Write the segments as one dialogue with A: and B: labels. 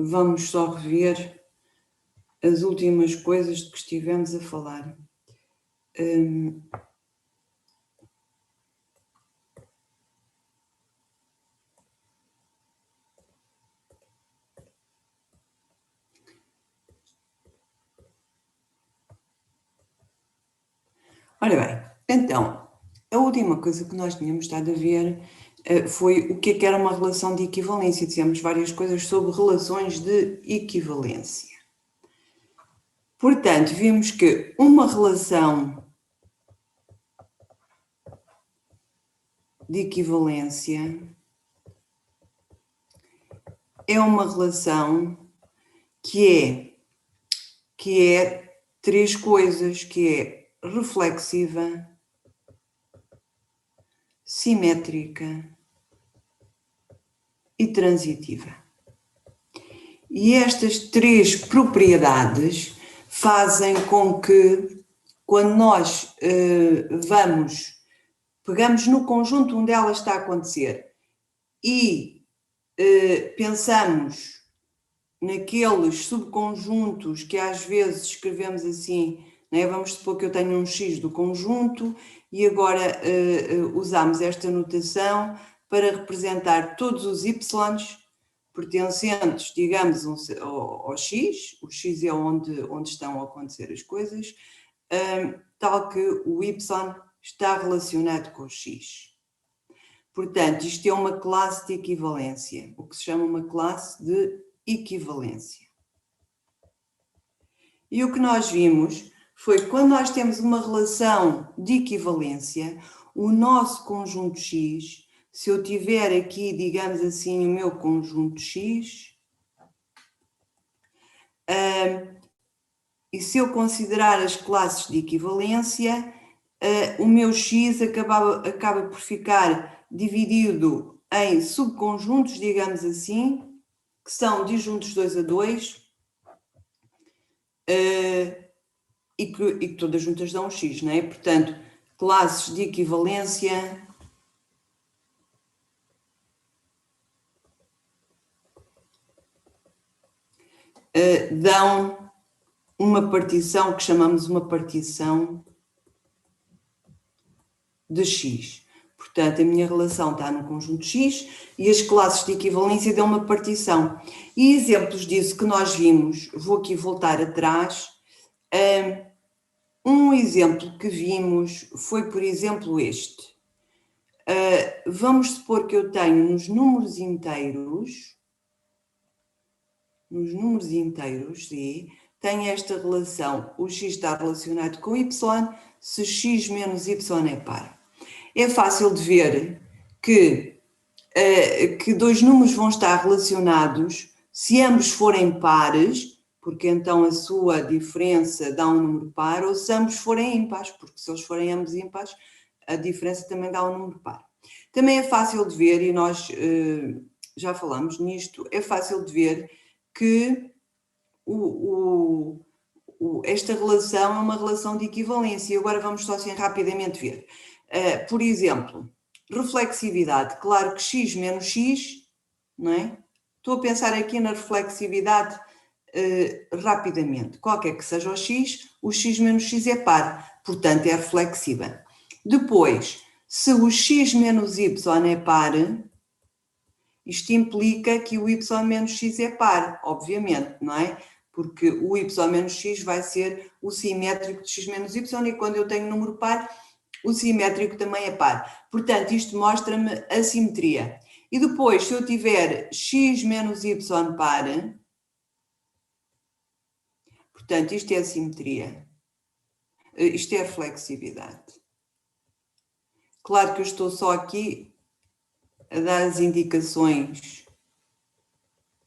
A: vamos só rever as últimas coisas de que estivemos a falar. Ora bem, então, a última coisa que nós tínhamos estado a ver foi o que é que era uma relação de equivalência. Dizemos várias coisas sobre relações de equivalência. Portanto, vimos que uma relação de equivalência é uma relação que é três coisas, que é reflexiva, simétrica e transitiva. E estas três propriedades fazem com que, quando nós pegamos no conjunto onde ela está a acontecer e pensamos naqueles subconjuntos que às vezes escrevemos assim, né? Vamos supor que eu tenho um X do conjunto e agora usamos esta notação para representar todos os Y pertencentes, digamos, ao X, o X é onde estão a acontecer as coisas, tal que o Y está relacionado com o X. Portanto, isto é uma classe de equivalência, o que se chama uma classe de equivalência. E o que nós vimos foi que quando nós temos uma relação de equivalência, o nosso conjunto X, se eu tiver aqui, digamos assim, o meu conjunto X, e se eu considerar as classes de equivalência, o meu X acaba por ficar dividido em subconjuntos, digamos assim, que são disjuntos 2 a 2, e que todas juntas dão um X, não é? Portanto, classes de equivalência dão uma partição que chamamos uma partição de X. Portanto, a minha relação está no conjunto X e as classes de equivalência dão uma partição. E exemplos disso que nós vimos, vou aqui voltar atrás. Um exemplo que vimos foi, por exemplo, este. Vamos supor que eu tenho nos números inteiros, tenho esta relação, o X está relacionado com Y, se X menos Y é par. É fácil de ver que dois números vão estar relacionados se ambos forem pares, porque então a sua diferença dá um número par, ou se ambos forem ímpares, porque se eles forem ambos ímpares, a diferença também dá um número par. Também é fácil de ver, e nós já falamos nisto, é fácil de ver que esta relação é uma relação de equivalência. E agora vamos só assim rapidamente ver. Por exemplo, reflexividade. Claro que X menos X, não é? Estou a pensar aqui na reflexividade rapidamente. Qualquer que seja o X menos X é par, portanto é reflexiva. Depois, se o X menos Y é par, isto implica que o Y menos X é par, obviamente, não é? Porque o Y menos X vai ser o simétrico de X menos Y e quando eu tenho número par, o simétrico também é par. Portanto, isto mostra-me a simetria. E depois, se eu tiver X menos Y par, portanto, isto é a simetria. Isto é a flexibilidade. Claro que eu estou só aqui a dar as indicações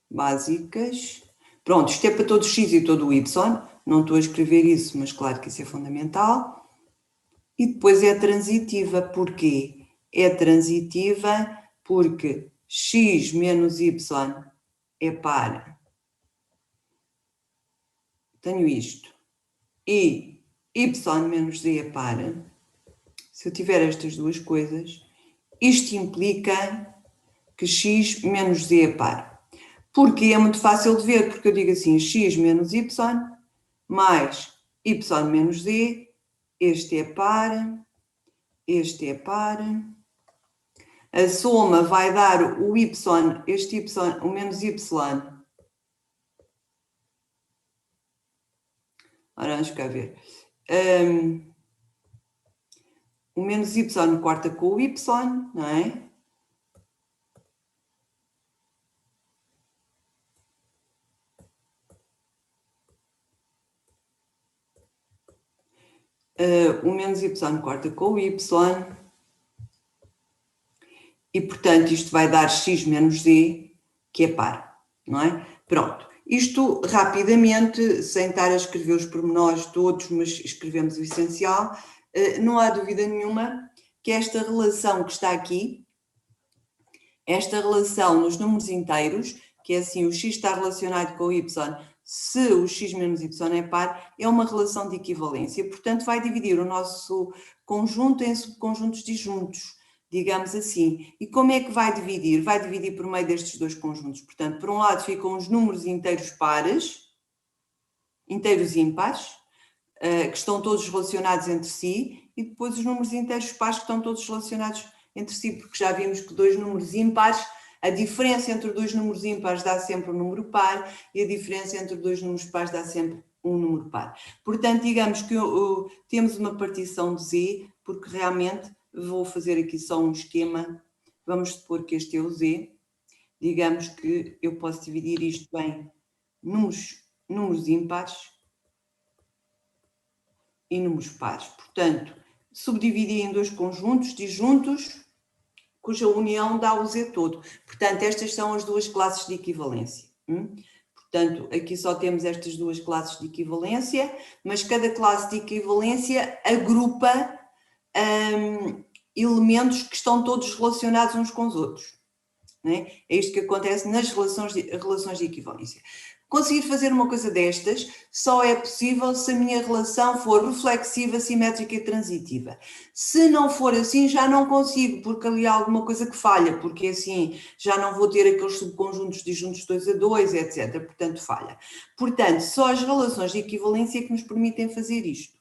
A: básicas. Pronto, isto é para todo o X e todo o Y. Não estou a escrever isso, mas claro que isso é fundamental. E depois é transitiva. Porquê? É transitiva porque X menos Y é par. Tenho isto. E Y menos Z é par. Se eu tiver estas duas coisas, isto implica que X menos Z é par. Porque é muito fácil de ver, porque eu digo assim, x menos y mais y menos z, este é par, este é par. A soma vai dar o y, este y, o menos y. Ora, vamos cá ver. O menos y corta com o y, não é? O menos y corta com o y. E, portanto, isto vai dar x menos z, que é par, não é? Pronto. Isto, rapidamente, sem estar a escrever os pormenores todos, mas escrevemos o essencial, não há dúvida nenhuma que esta relação que está aqui, esta relação nos números inteiros, que é assim, o x está relacionado com o y, se o x menos y é par, é uma relação de equivalência. Portanto, vai dividir o nosso conjunto em subconjuntos disjuntos, digamos assim. E como é que vai dividir? Vai dividir por meio destes dois conjuntos. Portanto, por um lado ficam os números inteiros pares, inteiros ímpares, que estão todos relacionados entre si, e depois os números inteiros pares que estão todos relacionados entre si, porque já vimos que dois números ímpares, a diferença entre dois números ímpares dá sempre um número par, e a diferença entre dois números pares dá sempre um número par. Portanto, digamos que temos uma partição de z, porque realmente vou fazer aqui só um esquema, vamos supor que este é o z, digamos que eu posso dividir isto em números ímpares e números pares. Portanto, subdividi em dois conjuntos disjuntos, cuja união dá o z todo. Portanto, estas são as duas classes de equivalência. Portanto, aqui só temos estas duas classes de equivalência, mas cada classe de equivalência agrupa elementos que estão todos relacionados uns com os outros. Não é? É isto que acontece nas relações de equivalência. Conseguir fazer uma coisa destas só é possível se a minha relação for reflexiva, simétrica e transitiva. Se não for assim, já não consigo, porque ali há alguma coisa que falha, porque assim já não vou ter aqueles subconjuntos disjuntos 2 a 2, etc. Portanto, falha. Portanto, só as relações de equivalência que nos permitem fazer isto.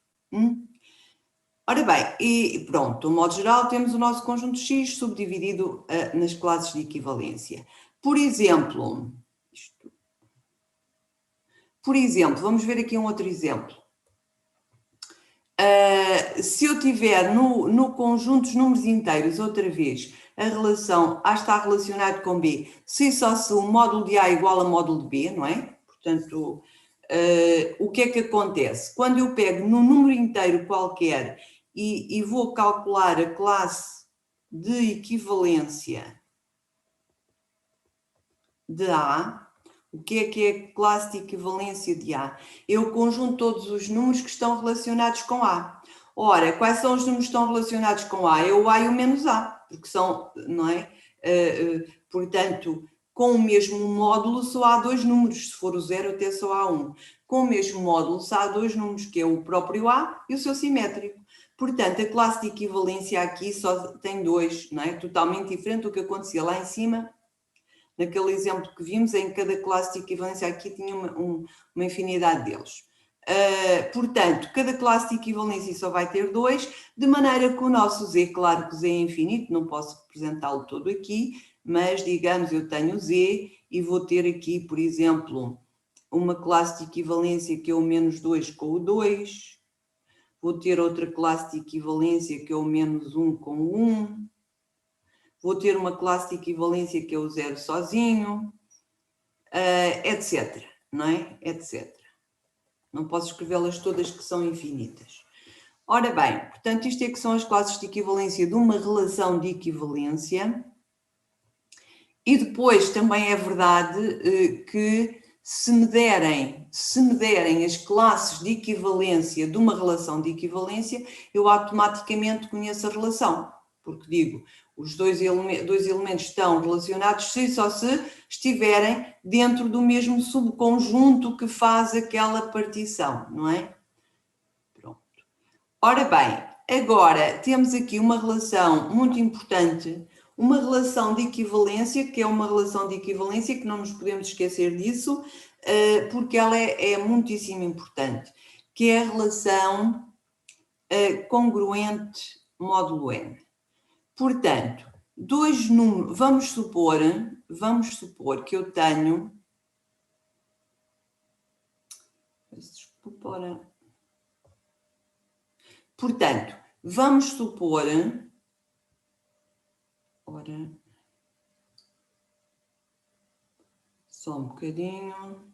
A: Ora bem, e pronto, de modo geral, temos o nosso conjunto X subdividido nas classes de equivalência. Por exemplo, vamos ver aqui um outro exemplo. Se eu tiver no conjunto dos números inteiros, outra vez, a relação A está relacionado com B, se só se o módulo de A é igual a módulo de B, não é? Portanto, o que é que acontece? Quando eu pego num número inteiro qualquer e vou calcular a classe de equivalência de A, o que é a classe de equivalência de A? Eu conjunto todos os números que estão relacionados com A. Ora, quais são os números que estão relacionados com A? É o A e o menos A, porque são, não é? Portanto, com o mesmo módulo só há dois números, se for o 0 até só há um. Com o mesmo módulo só há dois números, que é o próprio A e o seu simétrico. Portanto, a classe de equivalência aqui só tem dois, não é? Totalmente diferente do que acontecia lá em cima, naquele exemplo que vimos, em que cada classe de equivalência aqui tinha uma infinidade deles. Portanto, cada classe de equivalência só vai ter dois, de maneira que o nosso Z, claro que o Z é infinito, não posso representá-lo todo aqui, mas digamos eu tenho Z e vou ter aqui, por exemplo, uma classe de equivalência que é o menos 2 com o 2, vou ter outra classe de equivalência que é o menos 1 com o 1, vou ter uma classe de equivalência que é o 0 sozinho, etc. Não é? Etc. Não posso escrevê-las todas que são infinitas. Ora bem, portanto, isto é que são as classes de equivalência de uma relação de equivalência. E depois também é verdade que se me derem as classes de equivalência de uma relação de equivalência, eu automaticamente conheço a relação, porque digo, os dois elementos estão relacionados só se estiverem dentro do mesmo subconjunto que faz aquela partição, não é? Pronto. Ora bem, agora temos aqui uma relação muito importante, uma relação de equivalência, que é uma relação de equivalência, que não nos podemos esquecer disso, porque ela é muitíssimo importante, que é a relação congruente módulo n. Portanto, dois números, vamos supor que eu tenho, portanto, vamos supor, ora, só um bocadinho.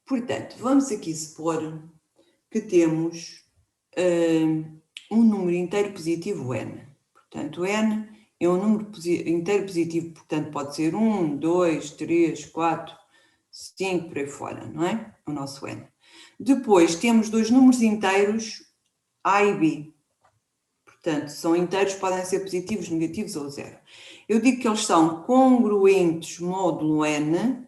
A: Portanto, vamos aqui supor que temos um número inteiro positivo n. Portanto, n é um número inteiro positivo, portanto, pode ser 1, 2, 3, 4, 5, por aí fora, não é? O nosso n. Depois temos dois números inteiros, a e b. Portanto, são inteiros, podem ser positivos, negativos ou zero. Eu digo que eles são congruentes módulo n,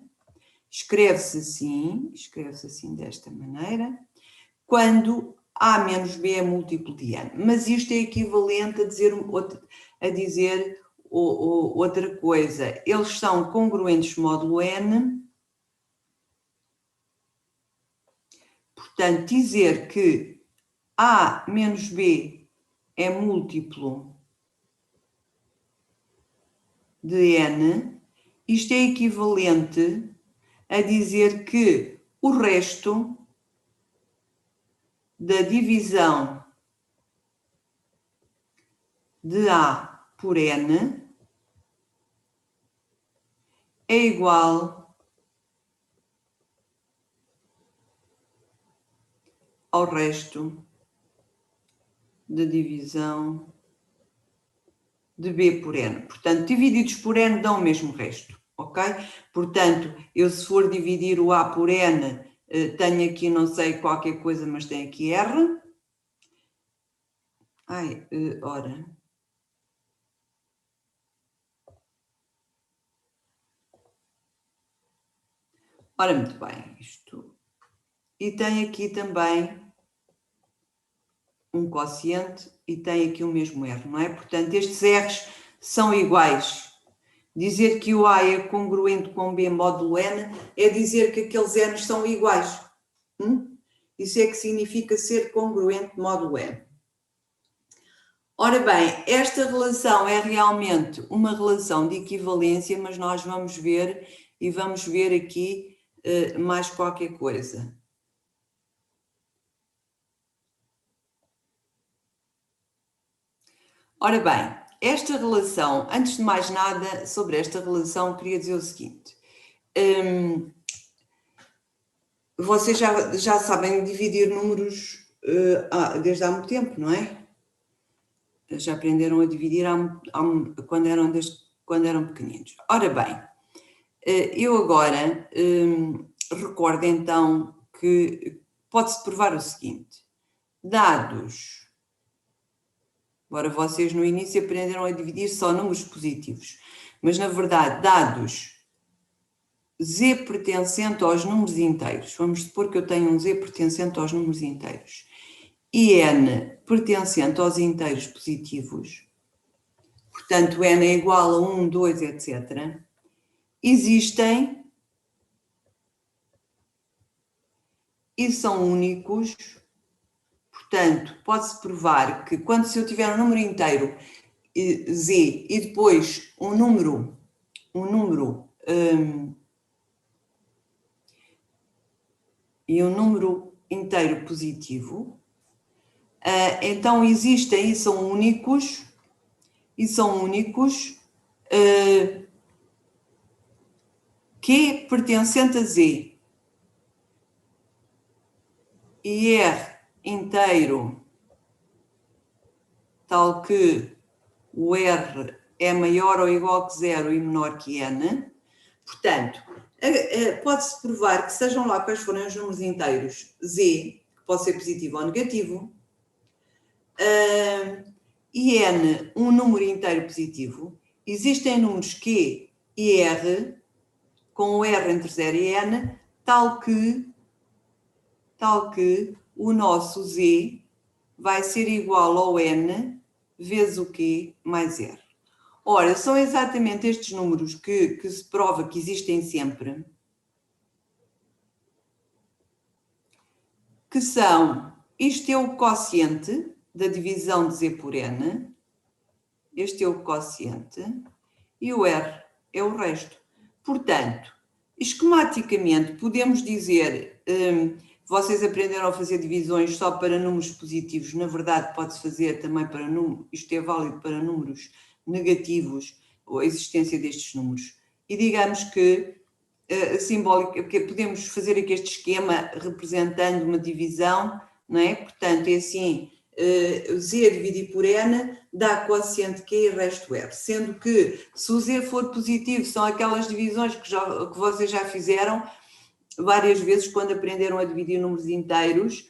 A: escreve-se assim desta maneira, quando a menos b é múltiplo de n. Mas isto é equivalente a dizer outra coisa. Eles são congruentes módulo n, portanto, dizer que a menos b é múltiplo de n, isto é equivalente a dizer que o resto da divisão de A por N é igual ao resto da divisão de B por N. Portanto, divididos por N dão o mesmo resto, ok? Portanto, eu se for dividir o A por N, tenho aqui não sei qualquer coisa, mas tenho aqui R. Ora... Ora, muito bem, isto. E tem aqui também um quociente e tem aqui o mesmo R, não é? Portanto, estes R's são iguais. Dizer que o A é congruente com B módulo N é dizer que aqueles N's são iguais. Isso é que significa ser congruente módulo N. Ora bem, esta relação é realmente uma relação de equivalência, mas nós vamos ver e vamos ver aqui mais qualquer coisa. Ora bem, esta relação, antes de mais nada, sobre esta relação, queria dizer o seguinte. Vocês já sabem dividir números desde há muito tempo, não é? Já aprenderam a dividir quando eram pequeninos. Ora bem, eu agora recordo então que pode-se provar o seguinte. Dados... Agora, vocês no início aprenderam a dividir só números positivos, mas na verdade, dados z pertencente aos números inteiros, vamos supor que eu tenho um z pertencente aos números inteiros, e n pertencente aos inteiros positivos, portanto, n é igual a 1, 2, etc., existem e são únicos. Portanto, pode-se provar que quando se eu tiver um número inteiro z e depois um número inteiro positivo, então existem e são únicos Q pertencente a z e R inteiro tal que o R é maior ou igual que 0 e menor que n. Portanto, pode-se provar que sejam lá quais forem os números inteiros z, que pode ser positivo ou negativo, e n um número inteiro positivo, existem números Q e R com o R entre 0 e N, tal que o nosso Z vai ser igual ao N vezes o Q mais R. Ora, são exatamente estes números que se prova que existem sempre, que são, isto é o quociente da divisão de Z por N, este é o quociente, e o R é o resto. Portanto, esquematicamente, podemos dizer, vocês aprenderam a fazer divisões só para números positivos, na verdade pode-se fazer também para números, isto é válido para números negativos, ou a existência destes números. E digamos que, porque podemos fazer aqui este esquema representando uma divisão, não é? Portanto, é assim, Z dividido por N dá quociente Q e resto R, sendo que se o Z for positivo, são aquelas divisões que vocês já fizeram várias vezes quando aprenderam a dividir números inteiros,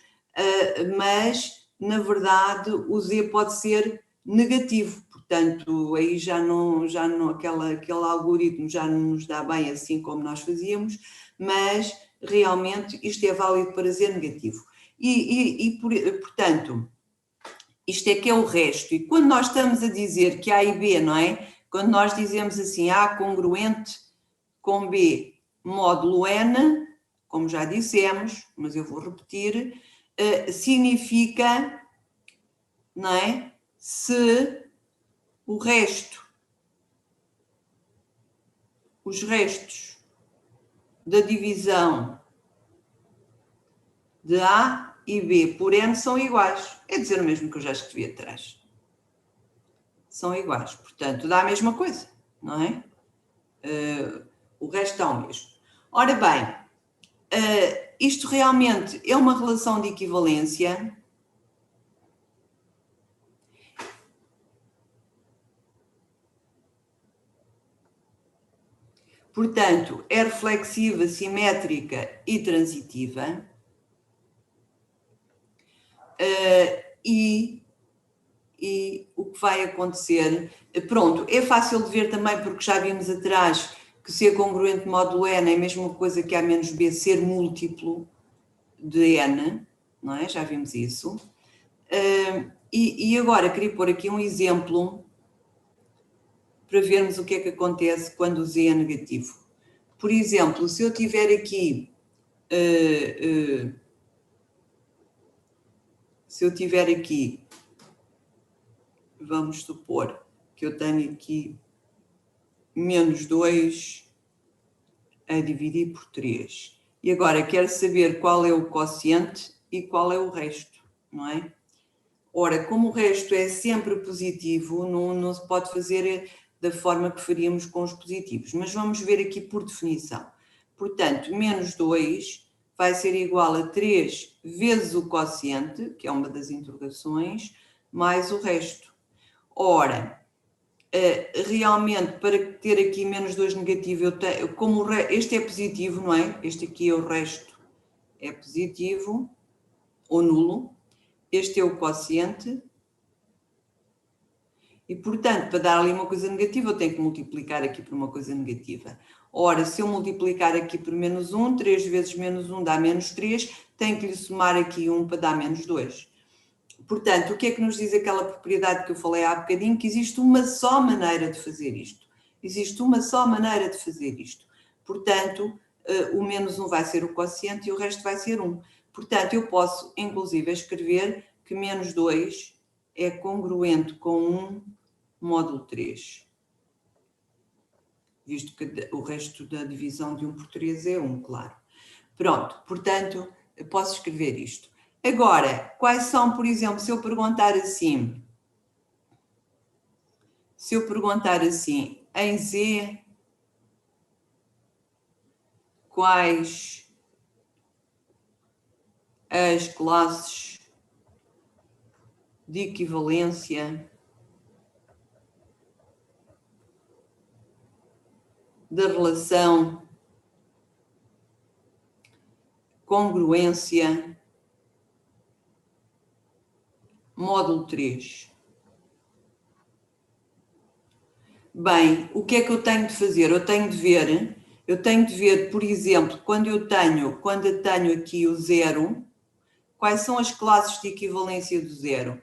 A: mas na verdade o Z pode ser negativo, portanto aí já não aquele algoritmo já não nos dá bem assim como nós fazíamos, mas realmente isto é válido para Z negativo. Portanto, isto é que é o resto. E quando nós estamos a dizer que A e B, não é? Quando nós dizemos assim, A congruente com B módulo N, como já dissemos, mas eu vou repetir, significa, não é? Se o resto, os restos da divisão de A e B por N são iguais. É dizer o mesmo que eu já escrevi atrás. São iguais. Portanto, dá a mesma coisa, não é? O resto dá o mesmo. Ora bem, isto realmente é uma relação de equivalência. Portanto, é reflexiva, simétrica e transitiva. E o que vai acontecer, pronto, é fácil de ver também porque já vimos atrás que ser congruente módulo N é a mesma coisa que A menos B ser múltiplo de N, não é? Já vimos isso. E agora queria pôr aqui um exemplo para vermos o que é que acontece quando o Z é negativo. Por exemplo, se eu tiver aqui vamos supor que eu tenho aqui menos 2 a dividir por 3. E agora quero saber qual é o quociente e qual é o resto, não é? Ora, como o resto é sempre positivo, não se pode fazer da forma que faríamos com os positivos. Mas vamos ver aqui por definição. Portanto, menos 2 vai ser igual a 3 vezes o quociente, que é uma das interrogações, mais o resto. Ora, realmente, para ter aqui menos 2 negativo, eu tenho, como este é positivo, não é? Este aqui é o resto, é positivo ou nulo. Este é o quociente. E, portanto, para dar ali uma coisa negativa, eu tenho que multiplicar aqui por uma coisa negativa. Ora, se eu multiplicar aqui por menos 1, 3 vezes menos 1 dá menos 3, tenho que lhe somar aqui 1 para dar menos 2. Portanto, o que é que nos diz aquela propriedade que eu falei há bocadinho? Que existe uma só maneira de fazer isto. Existe uma só maneira de fazer isto. Portanto, o menos 1 vai ser o quociente e o resto vai ser 1. Portanto, eu posso, inclusive, escrever que menos 2 é congruente com 1 módulo 3. Visto que o resto da divisão de 1 por 3 é 1, claro. Pronto, portanto, eu posso escrever isto. Agora, quais são, por exemplo, se eu perguntar assim, em Z, quais as classes de equivalência da relação congruência módulo 3. Bem, o que é que eu tenho de fazer? Eu tenho de ver eu tenho de ver, por exemplo, quando eu tenho aqui o 0, quais são as classes de equivalência do 0?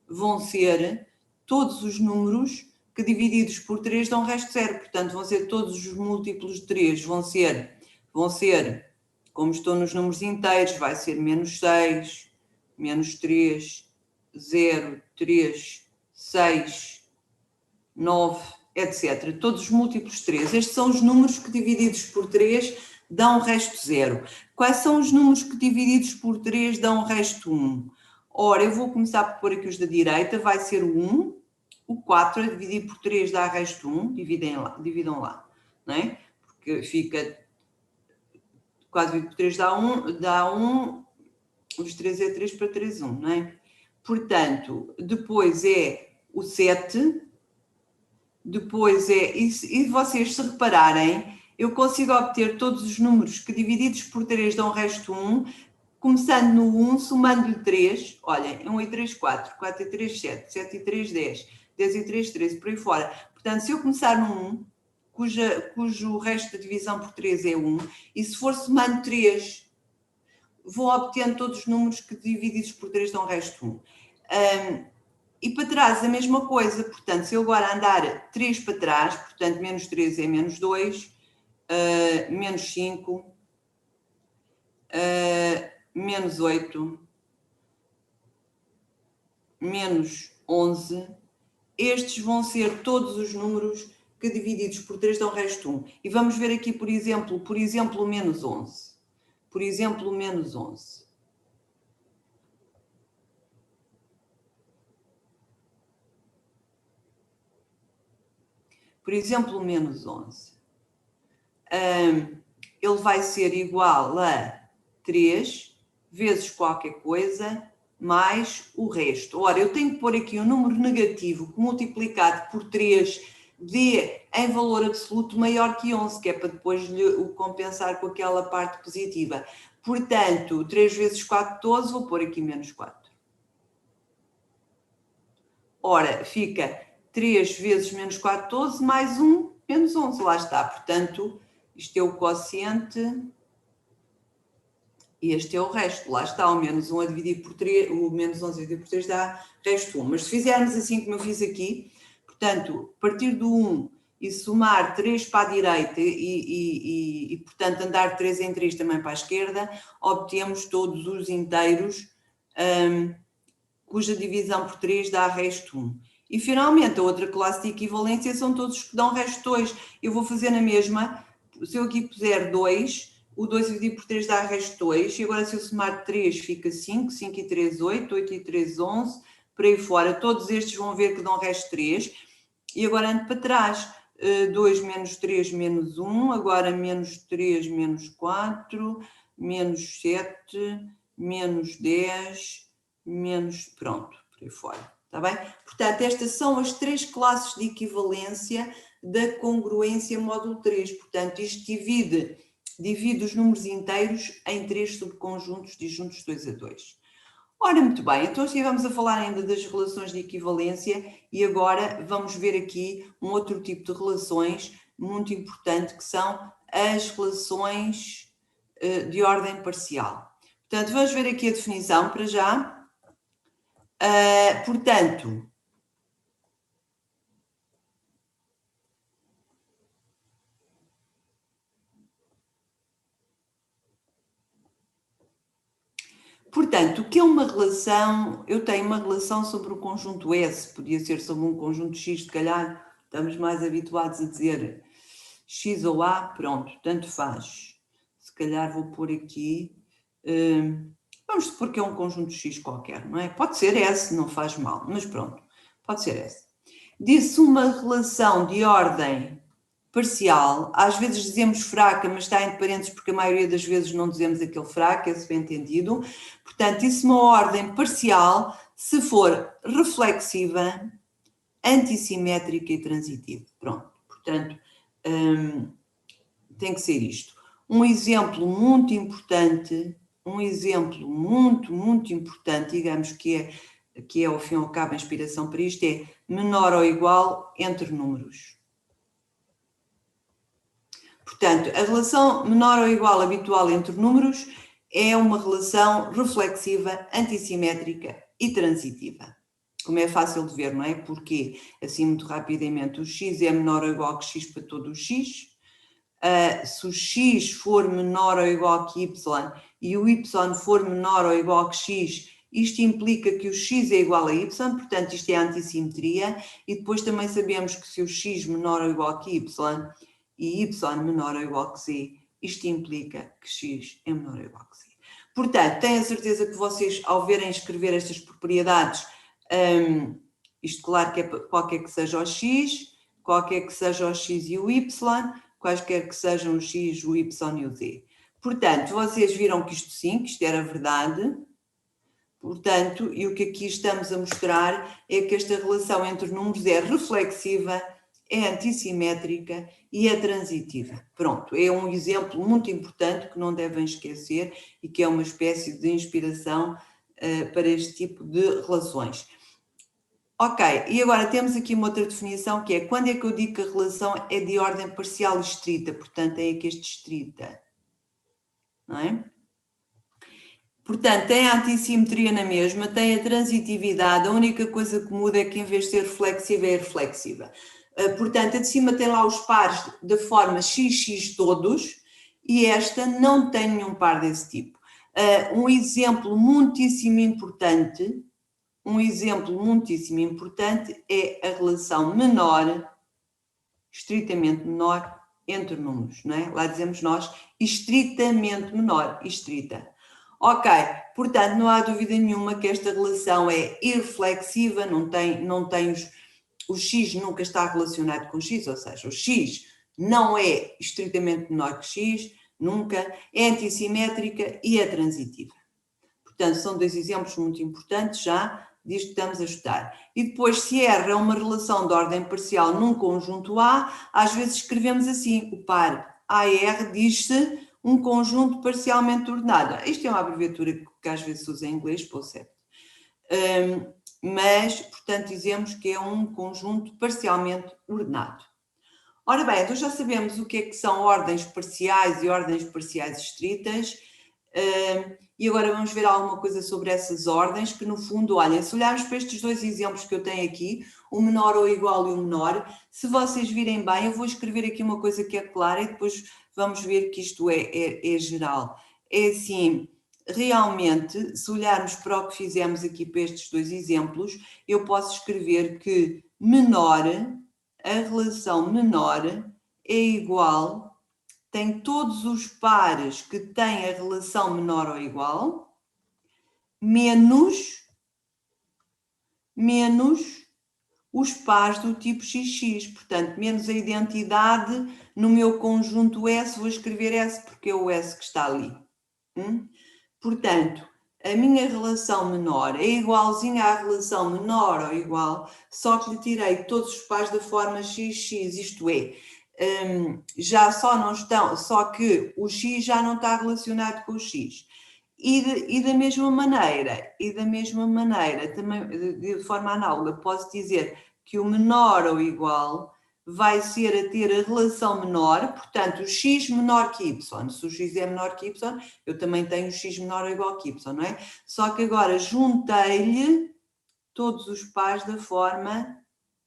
A: Vão ser todos os números que divididos por 3 dão resto zero. Portanto, vão ser todos os múltiplos de 3, vão ser, como estou nos números inteiros, vai ser menos 6, menos 3, 0, 3, 6, 9, etc. Todos os múltiplos de 3. Estes são os números que divididos por 3 dão resto zero. Quais são os números que divididos por 3 dão resto 1? Ora, eu vou começar por pôr aqui os da direita, vai ser o 1, o 4 a dividir por 3 dá resto 1, dividam lá, não é? Porque fica 4 dividido por 3 dá 1, os 3 é 3 para 3, 1, não é? Portanto, depois é o 7, depois é, e vocês se repararem, eu consigo obter todos os números que divididos por 3 dão resto 1, começando no 1, somando-lhe 3, olhem, 1 e 3, 4, 4 e 3, 7, 7 e 3, 10, 10 e 3, 13, por aí fora. Portanto, se eu começar no 1, cujo resto da divisão por 3 é 1, e se for somando 3, vou obtendo todos os números que divididos por 3 dão resto 1. E para trás a mesma coisa, portanto, se eu agora andar 3 para trás, portanto, menos 3 é menos 2, menos 5, menos 8, menos 11, estes vão ser todos os números que divididos por 3 dão resto 1. E vamos ver aqui, por exemplo, o menos 11. Por exemplo, o menos 11. Por exemplo, o menos 11. Ele vai ser igual a 3 vezes qualquer coisa mais o resto. Ora, eu tenho que pôr aqui um número negativo que multiplicado por 3 dê em valor absoluto maior que 11, que é para depois o compensar com aquela parte positiva. Portanto, 3 vezes 4, 12, vou pôr aqui menos 4. Ora, fica 3 vezes menos 4, 12, mais 1, menos 11. Lá está. Portanto, isto é o quociente e este é o resto. Lá está, o menos 1 a dividir por 3, o menos 11 a dividir por 3 dá resto 1. Mas se fizermos assim como eu fiz aqui, portanto, partir do 1 e somar 3 para a direita e portanto, andar 3 em 3 também para a esquerda, obtemos todos os inteiros cuja divisão por 3 dá resto 1. E finalmente, a outra classe de equivalência são todos os que dão resto 2. Eu vou fazer na mesma, se eu aqui puser 2, o 2 dividido por 3 dá resto 2, e agora se eu somar 3 fica 5, 5 e 3, 8, 8 e 3, 11, por aí fora, todos estes vão ver que dão resto 3, e agora ando para trás, 2 menos 3 menos 1, agora menos 3 menos 4, menos 7, menos 10, menos, pronto, por aí fora, está bem? Portanto, estas são as 3 classes de equivalência da congruência módulo 3, portanto, isto divide os números inteiros em 3 subconjuntos disjuntos 2 a 2. Ora, muito bem, então estivemos a falar ainda das relações de equivalência e agora vamos ver aqui um outro tipo de relações muito importante, que são as relações de ordem parcial. Portanto, vamos ver aqui a definição para já. Portanto, o que é uma relação? Eu tenho uma relação sobre o conjunto S, podia ser sobre um conjunto X, se calhar estamos mais habituados a dizer X ou A, pronto, tanto faz. Se calhar vou pôr aqui, vamos supor que é um conjunto X qualquer, não é? Pode ser S, não faz mal, mas pronto, pode ser S. Diz-se uma relação de ordem parcial, às vezes dizemos fraca, mas está entre parênteses porque a maioria das vezes não dizemos aquele fraco, esse bem entendido. Portanto, isso é uma ordem parcial se for reflexiva, antissimétrica e transitiva. Pronto, portanto, tem que ser isto. Um exemplo muito importante, muito importante, digamos que é ao fim e ao cabo a inspiração para isto, é menor ou igual entre números. Portanto, a relação menor ou igual habitual entre números é uma relação reflexiva, antissimétrica e transitiva. Como é fácil de ver, não é? Porque, assim muito rapidamente, o x é menor ou igual que x para todo o x. Se o x for menor ou igual que y e o y for menor ou igual que x, isto implica que o x é igual a y, portanto isto é antissimetria, e depois também sabemos que se o x menor ou igual que y e y menor ou igual que z, isto implica que x é menor ou igual que z. Portanto, tenho a certeza que vocês, ao verem escrever estas propriedades, isto claro que é qualquer que seja o x, qualquer que seja o x e o y, quaisquer que sejam o x, o y e o z. Portanto, vocês viram que isto sim, que isto era verdade. Portanto, e o que aqui estamos a mostrar é que esta relação entre números é reflexiva, é antissimétrica e é transitiva. Pronto, é um exemplo muito importante que não devem esquecer e que é uma espécie de inspiração para este tipo de relações. Ok, e agora temos aqui uma outra definição que é quando é que eu digo que a relação é de ordem parcial estrita, portanto é aqui este estrita, não é? Portanto, tem a antissimetria na mesma, tem a transitividade, a única coisa que muda é que em vez de ser reflexiva é reflexiva. Portanto, a de cima tem lá os pares da forma XX todos e esta não tem nenhum par desse tipo. Um exemplo muitíssimo importante é a relação menor, estritamente menor, entre números, não é? Lá dizemos nós, estritamente menor, estrita. Ok, portanto, não há dúvida nenhuma que esta relação é irreflexiva, não tem o x nunca está relacionado com x, ou seja, o x não é estritamente menor que x, nunca, é antissimétrica e é transitiva. Portanto, são dois exemplos muito importantes já disto que estamos a estudar. E depois, se R é uma relação de ordem parcial num conjunto A, às vezes escrevemos assim, o par AR diz-se um conjunto parcialmente ordenado. Isto é uma abreviatura que às vezes se usa em inglês, por certo. Mas, portanto, dizemos que é um conjunto parcialmente ordenado. Ora bem, então já sabemos o que é que são ordens parciais e ordens parciais estritas. E agora vamos ver alguma coisa sobre essas ordens, que no fundo, olha, se olharmos para estes dois exemplos que eu tenho aqui, o menor ou igual e o menor, se vocês virem bem, eu vou escrever aqui uma coisa que é clara e depois vamos ver que isto é geral. É assim, realmente, se olharmos para o que fizemos aqui para estes dois exemplos, eu posso escrever que menor, a relação menor é igual, tem todos os pares que têm a relação menor ou igual, menos os pares do tipo XX, portanto, menos a identidade no meu conjunto S, vou escrever S porque é o S que está ali. Portanto, a minha relação menor é igualzinha à relação menor ou igual, só que lhe tirei todos os pares da forma XX, isto é, já só não estão, só que o X já não está relacionado com o X. E da mesma maneira, também de forma análoga, posso dizer que o menor ou igual vai ser a ter a relação menor, portanto, o x menor que y. Se o x é menor que y, eu também tenho o x menor ou igual que y, não é? Só que agora juntei-lhe todos os pares da forma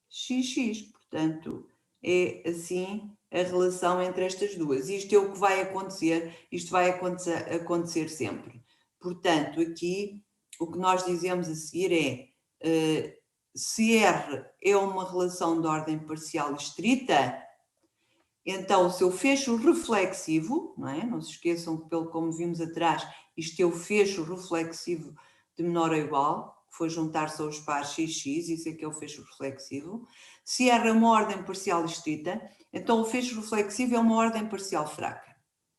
A: xx, portanto, é assim a relação entre estas duas. Isto é o que vai acontecer, isto vai acontecer sempre. Portanto, aqui o que nós dizemos a seguir é se R é uma relação de ordem parcial estrita, então o seu fecho reflexivo, não é? Não se esqueçam que, pelo como vimos atrás, isto é o fecho reflexivo de menor ou igual, que foi juntar-se aos pares XX, isso é que é o fecho reflexivo. Se R é uma ordem parcial estrita, então o fecho reflexivo é uma ordem parcial fraca.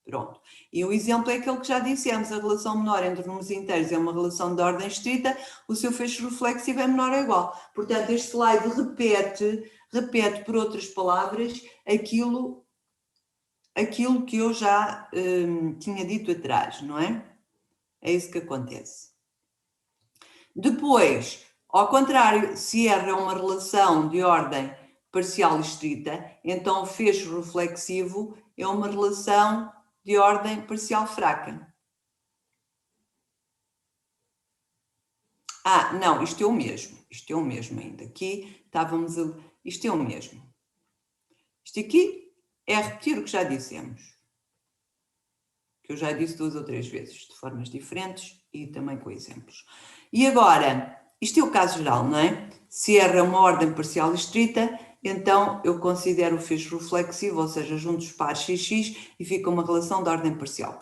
A: Pronto. E o exemplo é aquele que já dissemos, a relação menor entre números inteiros é uma relação de ordem estrita, o seu fecho reflexivo é menor ou igual. Portanto, este slide repete por outras palavras, aquilo que eu já tinha dito atrás, não é? É isso que acontece. Depois, ao contrário, se R é uma relação de ordem parcial estrita, então o fecho reflexivo é uma relação de ordem parcial fraca. Ah, não, isto é o mesmo ainda. Aqui estávamos a... Isto é o mesmo. Isto aqui é repetir o que já dissemos. Que eu já disse 2 ou 3 vezes, de formas diferentes e também com exemplos. E agora, isto é o caso geral, não é? Se R é uma ordem parcial estrita, então eu considero o fecho reflexivo, ou seja, junto os pares XX e fica uma relação de ordem parcial.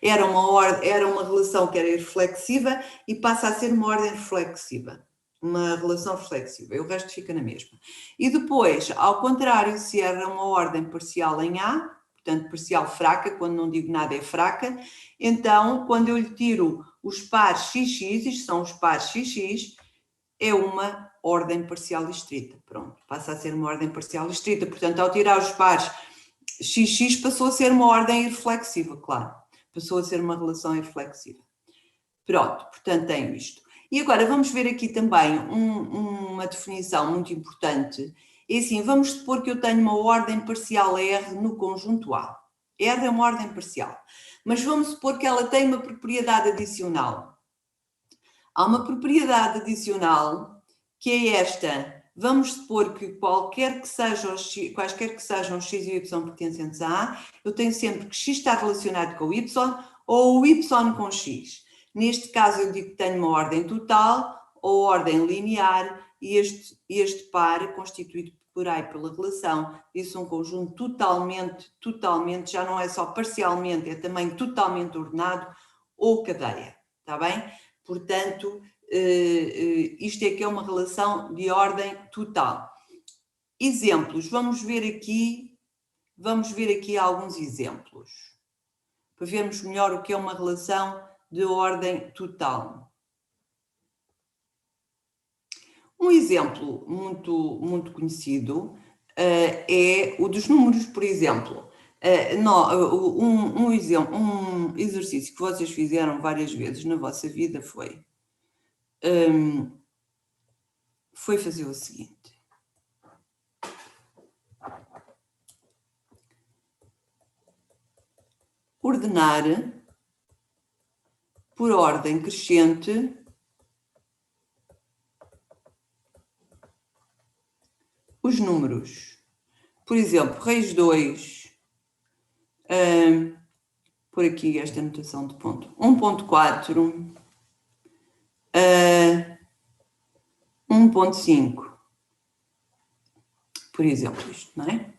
A: Era uma relação que era irreflexiva e passa a ser uma ordem reflexiva. Uma relação reflexiva, e o resto fica na mesma. E depois, ao contrário, se R é uma ordem parcial em A, portanto parcial fraca, quando não digo nada é fraca, então quando eu lhe tiro os pares XX, isto são os pares XX, é uma ordem parcial estrita. Pronto, passa a ser uma ordem parcial estrita. Portanto, ao tirar os pares XX, passou a ser uma ordem irreflexiva, claro. Passou a ser uma relação irreflexiva. Pronto, portanto, tenho isto. E agora vamos ver aqui também uma definição muito importante. É assim, vamos supor que eu tenho uma ordem parcial R no conjunto A. R é uma ordem parcial. Mas vamos supor que ela tem uma propriedade adicional. Há uma propriedade adicional que é esta. Vamos supor que quaisquer que sejam os x e o y pertencentes a A, eu tenho sempre que x está relacionado com o y ou o y com x. Neste caso eu digo que tenho uma ordem total ou ordem linear e este par constituído por A e pela relação, isso é um conjunto totalmente, já não é só parcialmente, é também totalmente ordenado ou cadeia, está bem? Portanto, isto é que é uma relação de ordem total. Exemplos, vamos ver aqui alguns exemplos, para vermos melhor o que é uma relação de ordem total. Um exemplo muito conhecido é o dos números, por exemplo. Um exercício que vocês fizeram várias vezes na vossa vida foi fazer o seguinte. Ordenar por ordem crescente os números. Por exemplo, raiz 2, por aqui esta anotação de ponto, 1.4, 1.5, por exemplo, isto, não é?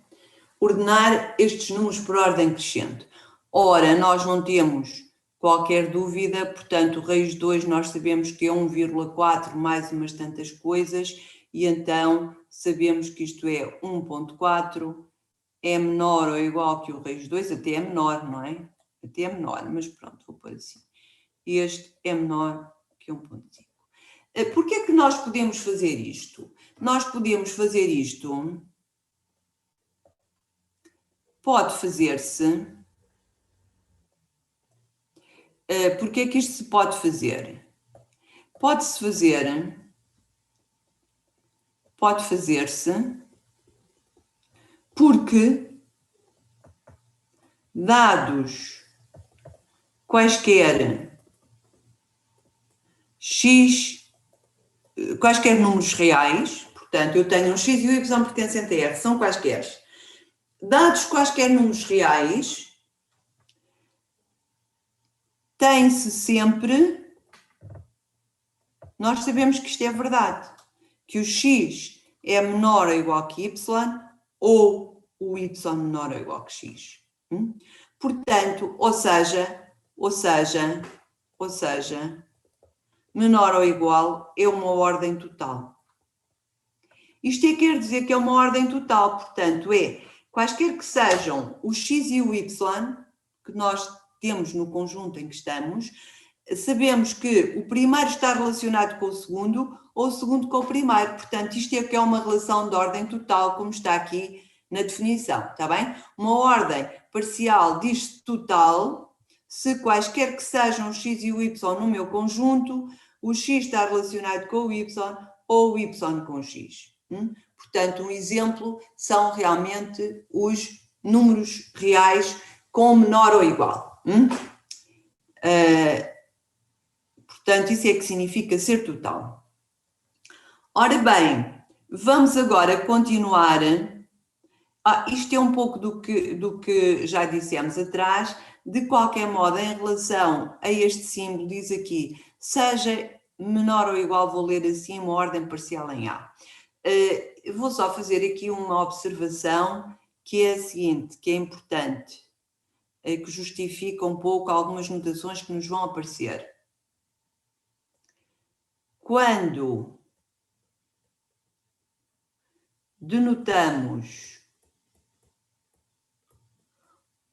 A: Ordenar estes números por ordem crescente. Ora, nós não temos qualquer dúvida, portanto, raiz 2 nós sabemos que é 1,4 mais umas tantas coisas, e então sabemos que isto é 1.4, é menor ou igual que o raiz 2, até é menor, não é? Até é menor, mas pronto, vou pôr assim. Este é menor que 1.5. Porquê é que nós podemos fazer isto? Nós podemos fazer isto, pode fazer-se, porque é que isto se pode fazer? Pode-se fazer-se porque dados quaisquer quaisquer números reais, portanto, eu tenho um x e o y pertencente a R, são quaisquer. Dados quaisquer números reais, tem-se sempre, nós sabemos que isto é verdade, que o x é menor ou igual que y, ou o y menor ou igual que x. Portanto, ou seja, menor ou igual é uma ordem total. Isto quer dizer que é uma ordem total, portanto, quaisquer que sejam o x e o y que nós temos no conjunto em que estamos, sabemos que o primeiro está relacionado com o segundo ou o segundo com o primeiro. Portanto, isto é que é uma relação de ordem total, como está aqui na definição, está bem? Uma ordem parcial diz total se quaisquer que sejam o x e o y no meu conjunto, o x está relacionado com o y ou o y com o x. Portanto, um exemplo são realmente os números reais com menor ou igual. Portanto, isso é que significa ser total. Ora bem, vamos agora continuar. Isto é um pouco do que já dissemos atrás. De qualquer modo, em relação a este símbolo, diz aqui, seja menor ou igual, vou ler assim, uma ordem parcial em A. Vou só fazer aqui uma observação que é a seguinte, que é importante, que justifica um pouco algumas notações que nos vão aparecer. Quando denotamos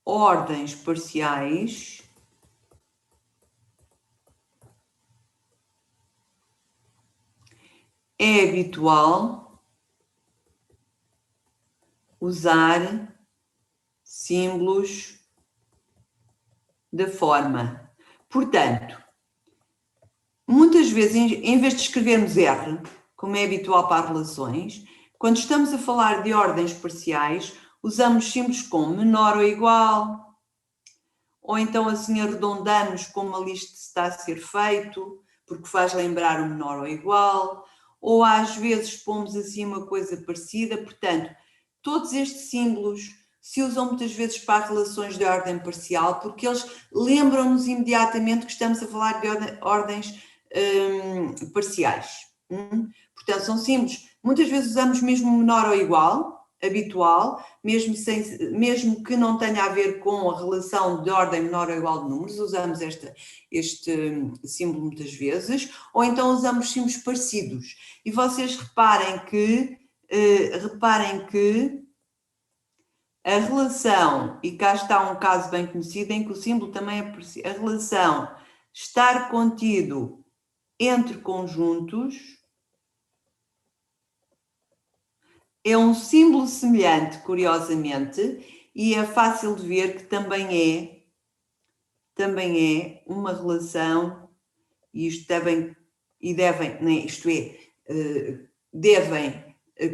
A: ordens parciais, é habitual usar símbolos da forma. Portanto, muitas vezes, em vez de escrevermos R, como é habitual para relações, quando estamos a falar de ordens parciais, usamos símbolos como menor ou igual, ou então assim arredondamos como ali está a ser feito, porque faz lembrar o menor ou igual, ou às vezes pomos assim uma coisa parecida. Portanto, todos estes símbolos se usam muitas vezes para relações de ordem parcial, porque eles lembram-nos imediatamente que estamos a falar de ordens parciais. Portanto, são símbolos, muitas vezes usamos mesmo menor ou igual, habitual, mesmo que não tenha a ver com a relação de ordem menor ou igual de números, usamos este símbolo muitas vezes, ou então usamos símbolos parecidos. E vocês reparem que a relação, e cá está um caso bem conhecido em que o símbolo também é parecido, a relação estar contido entre conjuntos é um símbolo semelhante, curiosamente, e é fácil de ver que também é uma relação, e isto devem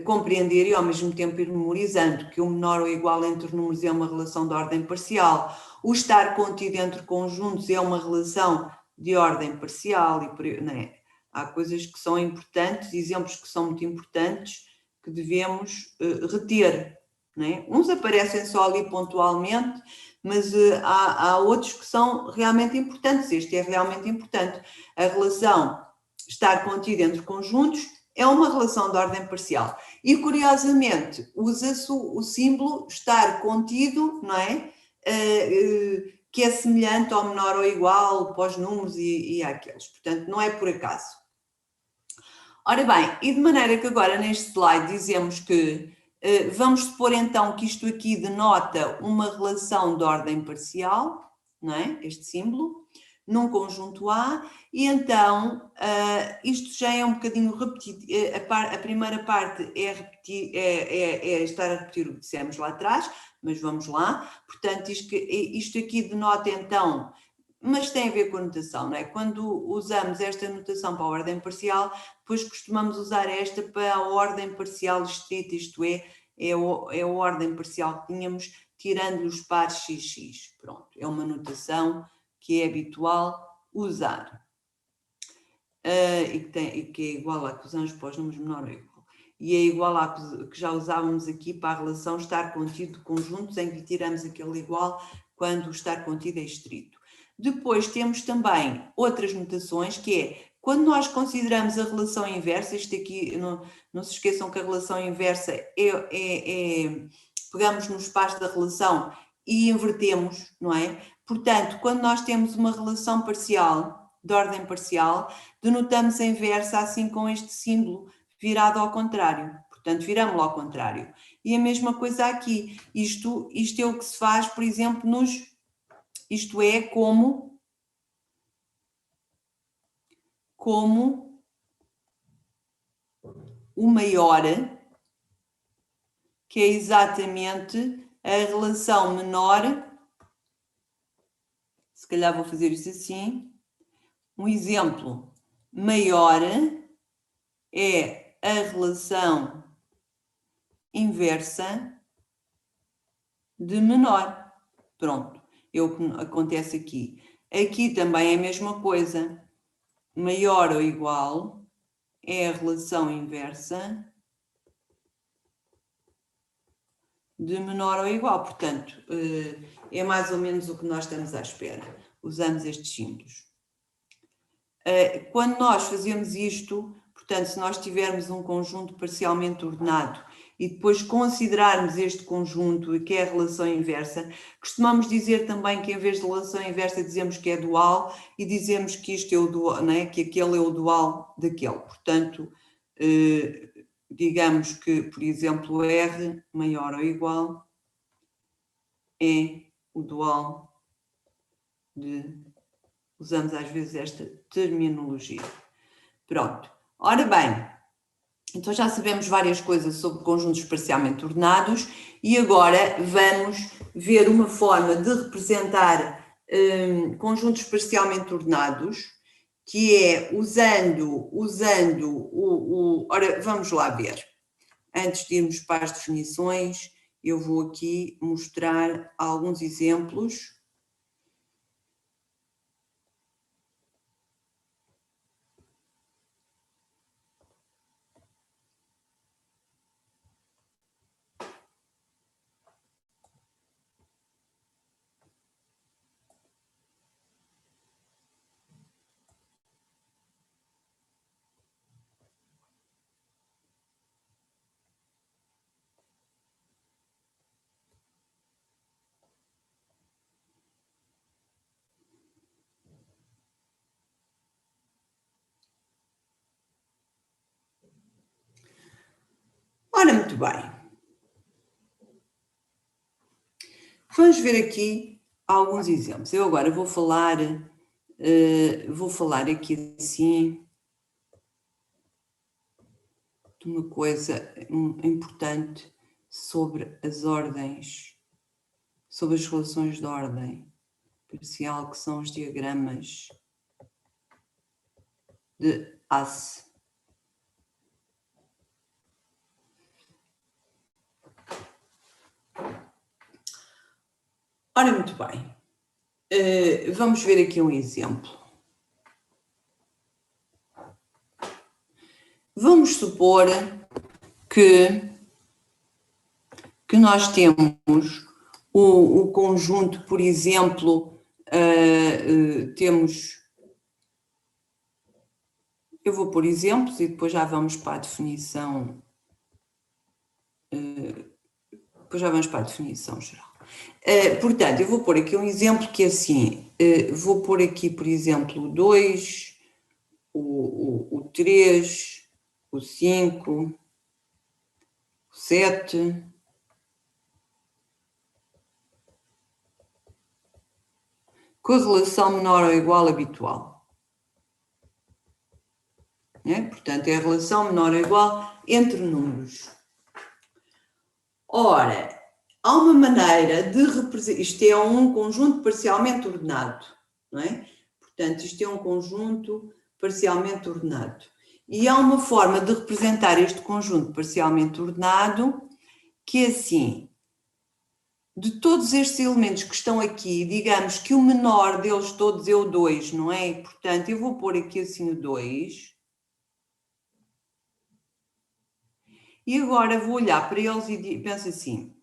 A: compreender e ao mesmo tempo ir memorizando que o menor ou igual entre números é uma relação de ordem parcial, o estar contido entre conjuntos é uma relação de ordem parcial, há coisas que são importantes, exemplos que são muito importantes, que devemos reter. Uns aparecem só ali pontualmente, mas há outros que são realmente importantes. Este é realmente importante. A relação estar contida entre conjuntos é uma relação de ordem parcial. E, curiosamente, usa-se o símbolo estar contido, que é semelhante ao menor ou igual para os números e àqueles. Portanto, não é por acaso. Ora bem, e de maneira que agora neste slide dizemos que vamos supor então que isto aqui denota uma relação de ordem parcial, este símbolo, num conjunto A, e então isto já é um bocadinho repetido, a primeira parte é estar a repetir o que dissemos lá atrás, mas vamos lá. Portanto, isto aqui denota então, mas tem a ver com a notação, Quando usamos esta notação para a ordem parcial, depois costumamos usar esta para a ordem parcial estrita, isto é a ordem parcial que tínhamos, tirando os pares XX. Pronto, é uma notação que é habitual usar. E que é igual à que usamos para os números menor ou igual. E é igual à que já usávamos aqui para a relação estar contido de conjuntos, em que tiramos aquele igual quando o estar contido é estrito. Depois temos também outras notações, que é quando nós consideramos a relação inversa, isto aqui, não se esqueçam que a relação inversa pegamos nos pares da relação e invertemos, Portanto, quando nós temos uma relação parcial, de ordem parcial, denotamos a inversa assim com este símbolo virado ao contrário. Portanto, viramos-lo ao contrário. E a mesma coisa aqui. Isto é o que se faz, por exemplo, isto é como o maior, que é exatamente a relação menor. Se calhar vou fazer isso assim. Um exemplo maior é a relação inversa de menor. Pronto, é o que acontece aqui. Aqui também é a mesma coisa. Maior ou igual é a relação inversa de menor ou igual. Portanto, é mais ou menos o que nós estamos à espera. Usamos estes símbolos. Quando nós fazemos isto, portanto, se nós tivermos um conjunto parcialmente ordenado e depois considerarmos este conjunto, que é a relação inversa, costumamos dizer também que em vez de relação inversa dizemos que é dual e dizemos que isto é o dual, não é? Que aquele é o dual daquele. Portanto, digamos que, por exemplo, R maior ou igual é o dual de... Usamos às vezes esta terminologia. Pronto. Ora bem, então já sabemos várias coisas sobre conjuntos parcialmente ordenados e agora vamos ver uma forma de representar conjuntos parcialmente ordenados, que é usando Ora, vamos lá ver. Antes de irmos para as definições, eu vou aqui mostrar alguns exemplos. Ora, muito bem. Vamos ver aqui alguns exemplos. Eu agora vou falar aqui assim de uma coisa importante sobre as ordens, sobre as relações de ordem parcial, que são os diagramas de Hasse. Ora, muito bem. Vamos ver aqui um exemplo. Vamos supor que nós temos o conjunto, por exemplo, temos... Eu vou pôr exemplos e depois já vamos para a definição. Depois já vamos para a definição geral. Portanto, eu vou pôr aqui um exemplo que é assim, vou pôr aqui, por exemplo, o 2, o 3, o 5, o 7, com a relação menor ou igual habitual. Portanto, é a relação menor ou igual entre números. Ora, há uma maneira de representar... Isto é um conjunto parcialmente ordenado, não é? Portanto, isto é um conjunto parcialmente ordenado. E há uma forma de representar este conjunto parcialmente ordenado que é assim... De todos estes elementos que estão aqui, digamos que o menor deles todos é o 2, não é? Portanto, eu vou pôr aqui assim o 2. E agora vou olhar para eles e penso assim,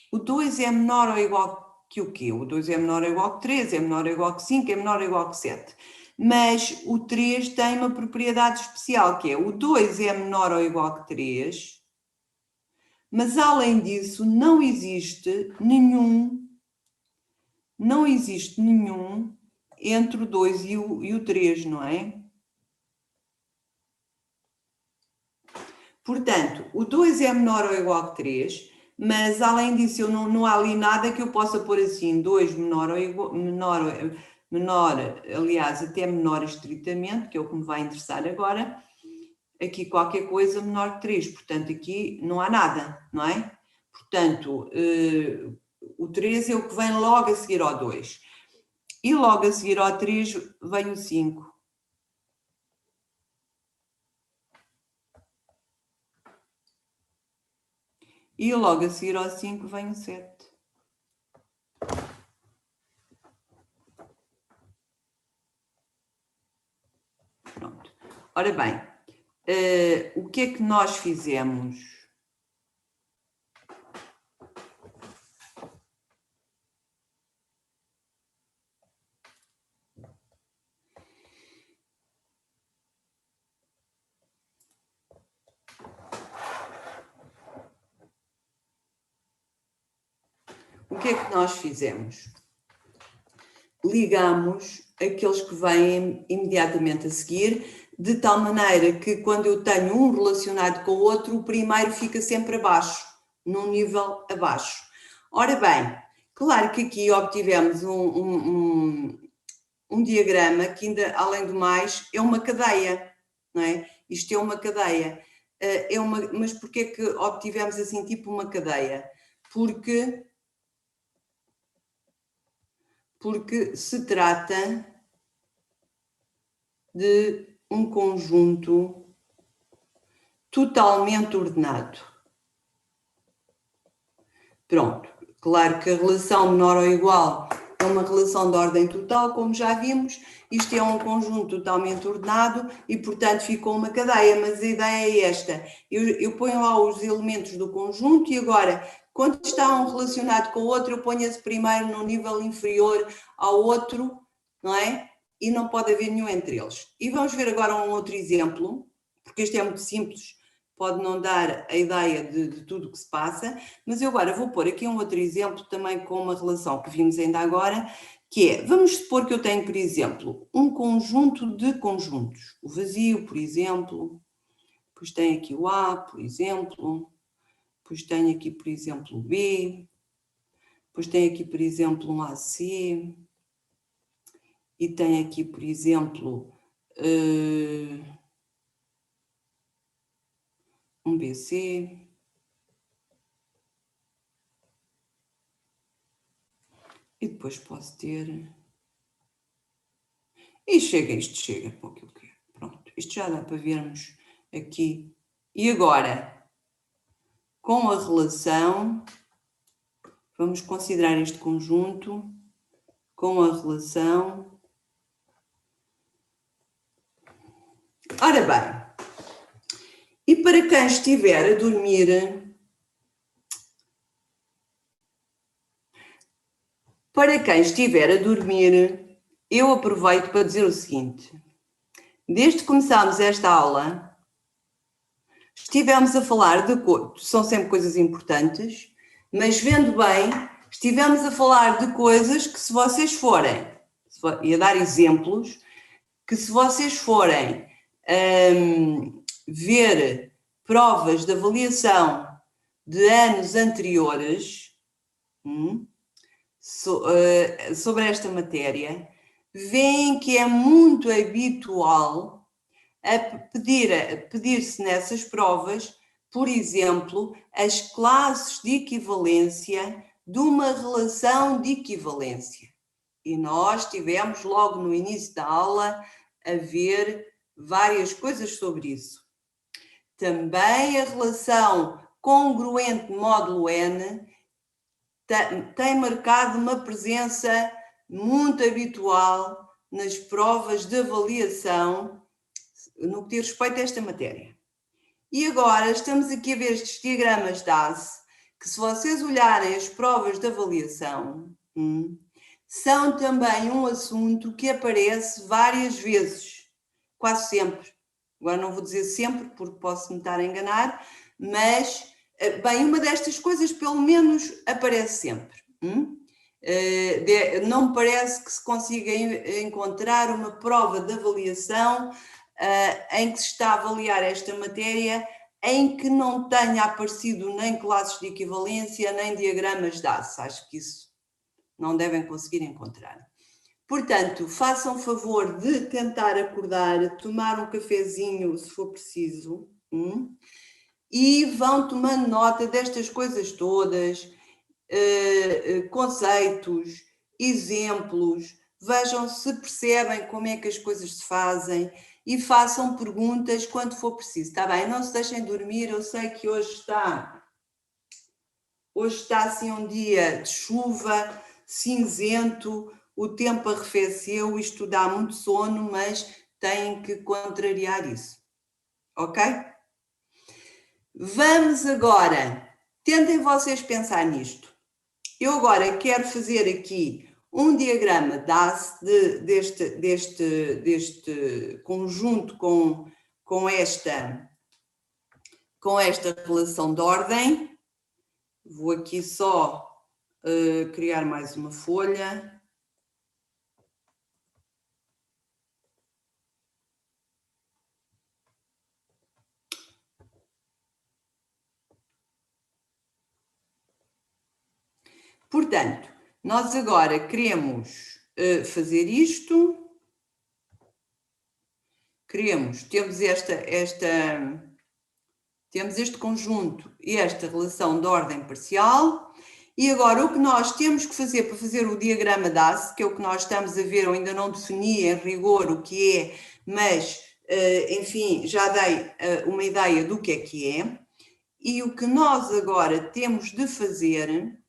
A: o 2 é menor ou igual que o quê? O 2 é menor ou igual que 3, é menor ou igual que 5, é menor ou igual que 7. Mas o 3 tem uma propriedade especial, que é o 2 é menor ou igual que 3, mas além disso não existe nenhum entre o 2 e o 3, não é? Portanto, o 2 é menor ou igual que 3, mas além disso não há ali nada que eu possa pôr assim, 2 menor ou igual, menor, aliás, até menor estritamente, que é o que me vai interessar agora, aqui qualquer coisa menor que 3, portanto aqui não há nada, não é? Portanto, o 3 é o que vem logo a seguir ao 2. E logo a seguir ao 3 vem o 5. E logo a seguir ao 5 vem o 7. Pronto. Ora bem, o que é que nós fizemos? O que é que nós fizemos? Ligamos aqueles que vêm imediatamente a seguir, de tal maneira que quando eu tenho um relacionado com o outro, o primeiro fica sempre abaixo, num nível abaixo. Ora bem, claro que aqui obtivemos um diagrama que ainda, além do mais, é uma cadeia, não é? Isto é uma cadeia. Mas porquê que obtivemos assim tipo uma cadeia? Porque se trata de um conjunto totalmente ordenado. Pronto, claro que a relação menor ou igual é uma relação de ordem total, como já vimos, isto é um conjunto totalmente ordenado e, portanto, ficou uma cadeia, mas a ideia é esta, eu ponho lá os elementos do conjunto e agora, quando está um relacionado com o outro, eu ponho esse primeiro num nível inferior ao outro, não é? E não pode haver nenhum entre eles. E vamos ver agora um outro exemplo, porque este é muito simples, pode não dar a ideia de tudo o que se passa, mas eu agora vou pôr aqui um outro exemplo também com uma relação que vimos ainda agora, que é, vamos supor que eu tenho, por exemplo, um conjunto de conjuntos, o vazio, por exemplo, depois tenho aqui o A, por exemplo, depois tenho aqui, por exemplo, o B, depois tenho aqui, por exemplo, um AC, e tenho aqui, por exemplo, um BC, e depois posso ter... E isto chega para aquilo que é. Pronto, isto já dá para vermos aqui. E agora, com a relação, vamos considerar este conjunto com a relação. Ora bem, e para quem estiver a dormir, eu aproveito para dizer o seguinte. Desde que começámos esta aula, estivemos a falar de coisas, são sempre coisas importantes, mas vendo bem, estivemos a falar de coisas que se vocês forem, e a dar exemplos, que se vocês forem ver provas de avaliação de anos anteriores sobre esta matéria, veem que é muito habitual pedir-se nessas provas, por exemplo, as classes de equivalência de uma relação de equivalência. E nós tivemos logo no início da aula a ver várias coisas sobre isso. Também a relação congruente módulo N tem marcado uma presença muito habitual nas provas de avaliação no que diz respeito a esta matéria. E agora estamos aqui a ver estes diagramas DAS, que se vocês olharem as provas de avaliação, são também um assunto que aparece várias vezes, quase sempre. Agora não vou dizer sempre, porque posso me estar a enganar, mas, bem, uma destas coisas pelo menos aparece sempre. Não me parece que se consiga encontrar uma prova de avaliação em que se está a avaliar esta matéria em que não tenha aparecido nem classes de equivalência, nem diagramas DAS. Acho que isso não devem conseguir encontrar. Portanto, façam favor de tentar acordar, tomar um cafezinho se for preciso, e vão tomando nota destas coisas todas, conceitos, exemplos, vejam se percebem como é que as coisas se fazem e façam perguntas quando for preciso, está bem? Não se deixem dormir, eu sei que hoje está Hoje está assim um dia de chuva, cinzento, o tempo arrefeceu, isto dá muito sono, mas têm que contrariar isso, ok? Vamos agora, tentem vocês pensar nisto. Eu agora quero fazer aqui um diagrama deste conjunto com esta relação de ordem. Vou aqui só criar mais uma folha. Portanto, nós agora queremos fazer isto. Temos este conjunto e esta relação de ordem parcial. E agora o que nós temos que fazer para fazer o diagrama DAS, que é o que nós estamos a ver, eu ainda não defini em rigor o que é, mas, enfim, já dei uma ideia do que é. E o que nós agora temos de fazer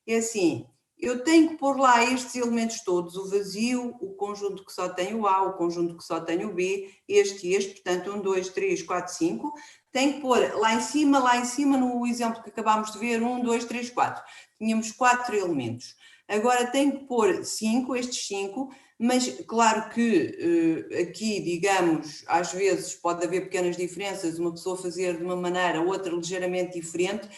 A: é assim, eu tenho que pôr lá estes elementos todos, o vazio, o conjunto que só tem o A, o conjunto que só tem o B, este e este, portanto 1, 2, 3, 4, 5, tenho que pôr lá em cima no exemplo que acabámos de ver, 1, 2, 3, 4, tínhamos 4 elementos. Agora tenho que pôr 5, estes 5, mas claro que aqui, digamos, às vezes pode haver pequenas diferenças, uma pessoa fazer de uma maneira, outra ligeiramente diferente,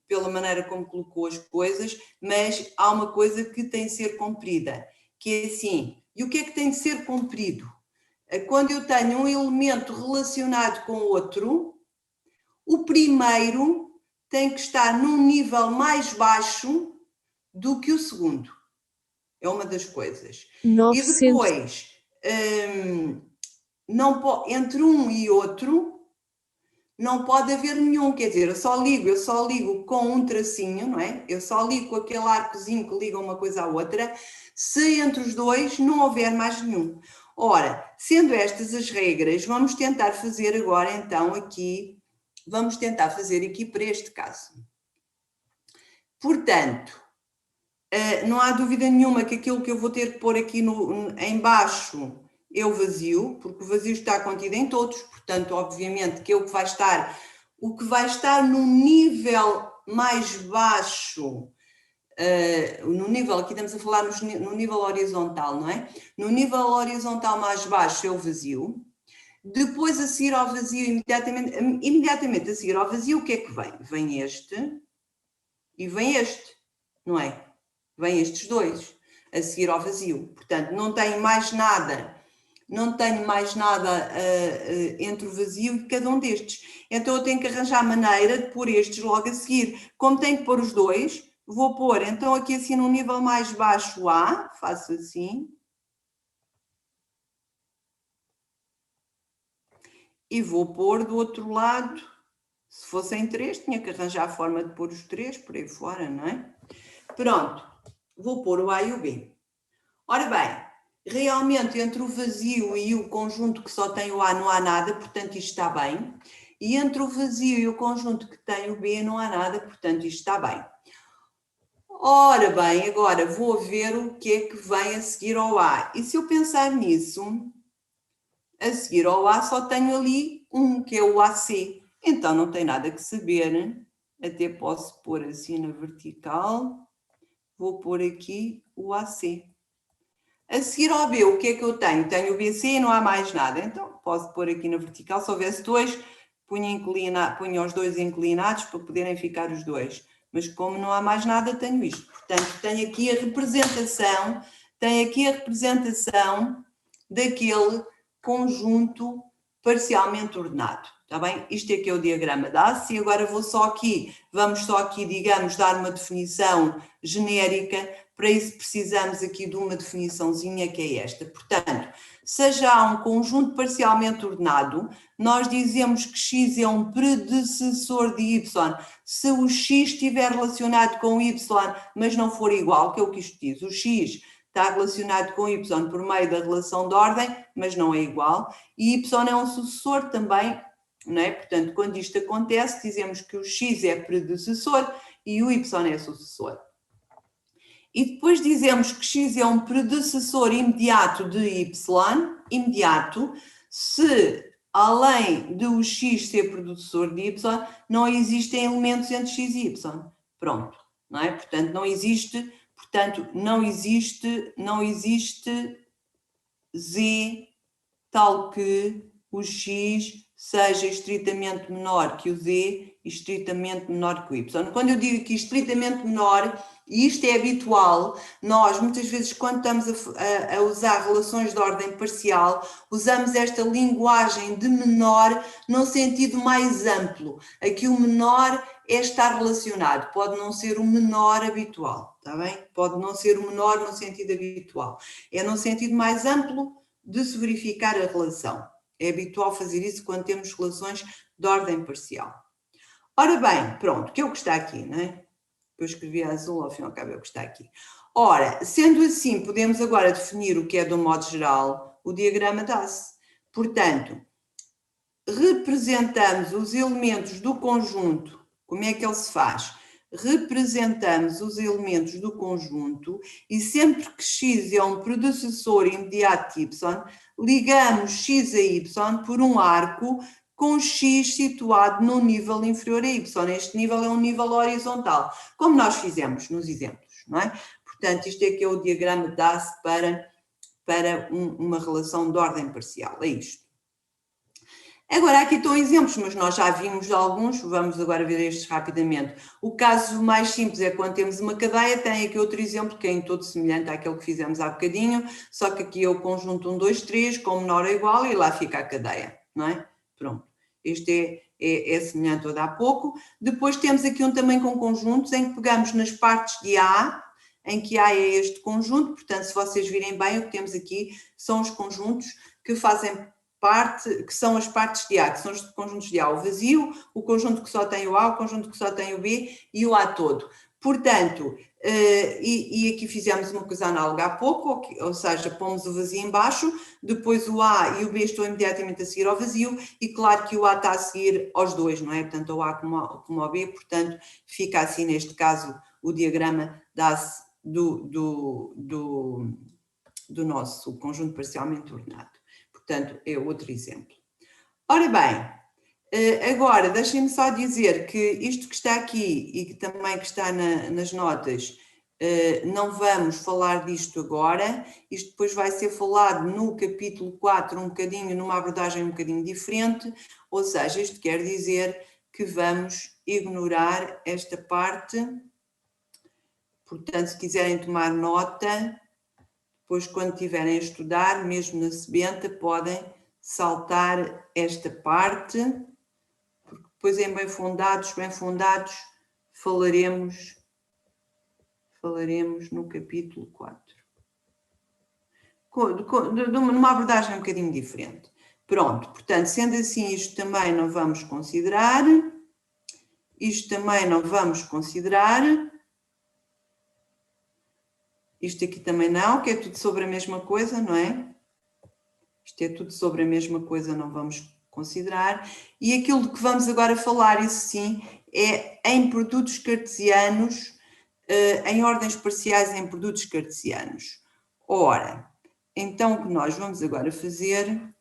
A: pela maneira como colocou as coisas, mas há uma coisa que tem de ser cumprida, que é assim, e o que é que tem de ser cumprido? Quando eu tenho um elemento relacionado com outro, o primeiro tem que estar num nível mais baixo do que o segundo. É uma das coisas. 900. E depois, entre um e outro, não pode haver nenhum, quer dizer, eu só ligo com um tracinho, não é? Eu só ligo com aquele arcozinho que liga uma coisa à outra, se entre os dois não houver mais nenhum. Ora, sendo estas as regras, vamos tentar fazer agora então aqui, para este caso. Portanto, não há dúvida nenhuma que aquilo que eu vou ter que pôr aqui em baixo é o vazio, porque o vazio está contido em todos, portanto, obviamente, que é o que vai estar no nível mais baixo, no nível, aqui estamos a falar no nível horizontal, não é? No nível horizontal mais baixo é o vazio. Depois, a seguir ao vazio, imediatamente a seguir ao vazio, o que é que vem? Vem este e vem este, não é? Vêm estes dois a seguir ao vazio. Portanto, não tenho mais nada entre o vazio e cada um destes. Então, eu tenho que arranjar maneira de pôr estes logo a seguir. Como tenho que pôr os dois, vou pôr, então, aqui assim, num nível mais baixo A, faço assim. E vou pôr do outro lado, se fossem 3, tinha que arranjar a forma de pôr os 3, por aí fora, não é? Pronto. Vou pôr o A e o B. Ora bem, realmente entre o vazio e o conjunto que só tem o A não há nada, portanto isto está bem. E entre o vazio e o conjunto que tem o B não há nada, portanto isto está bem. Ora bem, agora vou ver o que é que vem a seguir ao A. E se eu pensar nisso, a seguir ao A só tenho ali um, que é o AC. Então não tem nada que saber. Até posso pôr assim na vertical. Vou pôr aqui o AC. A seguir ao B, o que é que eu tenho? Tenho o BC e não há mais nada. Então, posso pôr aqui na vertical. Se houvesse dois, punha os dois inclinados para poderem ficar os dois. Mas como não há mais nada, tenho isto. Portanto, tenho aqui a representação daquele conjunto parcialmente ordenado. Está bem? Isto é que é o diagrama DAS. E agora vamos só aqui, digamos, dar uma definição genérica. Para isso precisamos aqui de uma definiçãozinha que é esta. Portanto, seja há um conjunto parcialmente ordenado, nós dizemos que x é um predecessor de y se o x estiver relacionado com y, mas não for igual, que é o que isto diz. O x está relacionado com y por meio da relação de ordem, mas não é igual. E y é um sucessor também não é? Portanto, quando isto acontece, dizemos que o x é predecessor e o y é sucessor. E depois dizemos que x é um predecessor imediato de y, imediato, se além de o x ser predecessor de y, não existem elementos entre x e y. Pronto, não é? Portanto, não existe z tal que o x seja estritamente menor que o z e estritamente menor que o y. Quando eu digo aqui estritamente menor, e isto é habitual, nós muitas vezes quando estamos a usar relações de ordem parcial, usamos esta linguagem de menor num sentido mais amplo. Aqui o menor é estar relacionado, pode não ser o menor habitual, está bem? Pode não ser o menor no sentido habitual. É num sentido mais amplo de se verificar a relação. É habitual fazer isso quando temos relações de ordem parcial. Ora bem, pronto, que é o que está aqui, não é? Eu escrevi azul, ao fim e ao cabo é o que está aqui. Ora, sendo assim, podemos agora definir o que é do modo geral, o diagrama dá-se. Portanto, representamos os elementos do conjunto. Como é que ele se faz? Representamos os elementos do conjunto e sempre que x é um predecessor imediato de y, ligamos x a y por um arco com x situado num nível inferior a y. Este nível é um nível horizontal, como nós fizemos nos exemplos, não é? Portanto, isto é que é o diagrama dá-se para uma relação de ordem parcial, é isto. Agora, aqui estão exemplos, mas nós já vimos alguns, vamos agora ver estes rapidamente. O caso mais simples é quando temos uma cadeia, tem aqui outro exemplo que é em todo semelhante àquele que fizemos há bocadinho, só que aqui é o conjunto 1, 2, 3, com menor ou igual, e lá fica a cadeia, não é? Pronto, este é semelhante ao de há pouco. Depois temos aqui um também com conjuntos, em que pegamos nas partes de A, em que A é este conjunto, portanto, se vocês virem bem, o que temos aqui são os conjuntos que fazem que são as partes de A, que são os conjuntos de A, o vazio, o conjunto que só tem o A, o conjunto que só tem o B e o A todo. Portanto, e aqui fizemos uma coisa análoga há pouco, ou seja, pomos o vazio em baixo, depois o A e o B estão imediatamente a seguir ao vazio, e claro que o A está a seguir aos dois, não é? Tanto ao A como ao B, portanto, fica assim neste caso o diagrama dá-se do nosso conjunto parcialmente ordenado. Portanto, é outro exemplo. Ora bem, agora deixem-me só dizer que isto que está aqui e que também que está nas notas, não vamos falar disto agora, isto depois vai ser falado no capítulo 4 um bocadinho, numa abordagem um bocadinho diferente, ou seja, isto quer dizer que vamos ignorar esta parte. Portanto, se quiserem tomar nota, depois quando estiverem a estudar, mesmo na sebenta, podem saltar esta parte, porque depois em bem fundados, falaremos no capítulo 4. Numa abordagem um bocadinho diferente. Pronto, portanto, sendo assim, isto também não vamos considerar. Isto também não vamos considerar. Isto aqui também não, que é tudo sobre a mesma coisa, não é? Isto é tudo sobre a mesma coisa, não vamos considerar. E aquilo de que vamos agora falar, isso sim, é em produtos cartesianos, em ordens parciais em produtos cartesianos. Ora, então o que nós vamos agora fazer...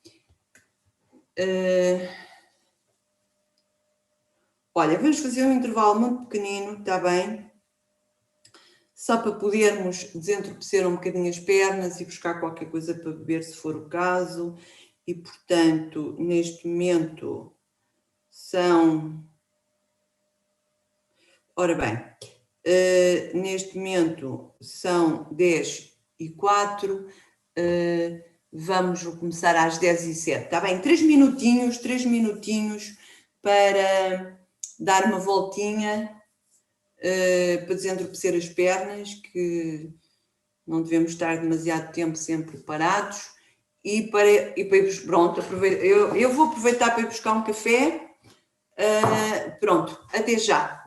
A: olha, vamos fazer um intervalo muito pequenino, está bem? Só para podermos desentorpecer um bocadinho as pernas e buscar qualquer coisa para beber, se for o caso. E, portanto, neste momento são... Ora bem, neste momento são 10h04, vamos começar às 10h07, está bem? 3 minutinhos para dar uma voltinha, para desentorpecer as pernas, que não devemos estar demasiado tempo sempre parados, e para ir, pronto, eu vou aproveitar para ir buscar um café. Pronto, até já.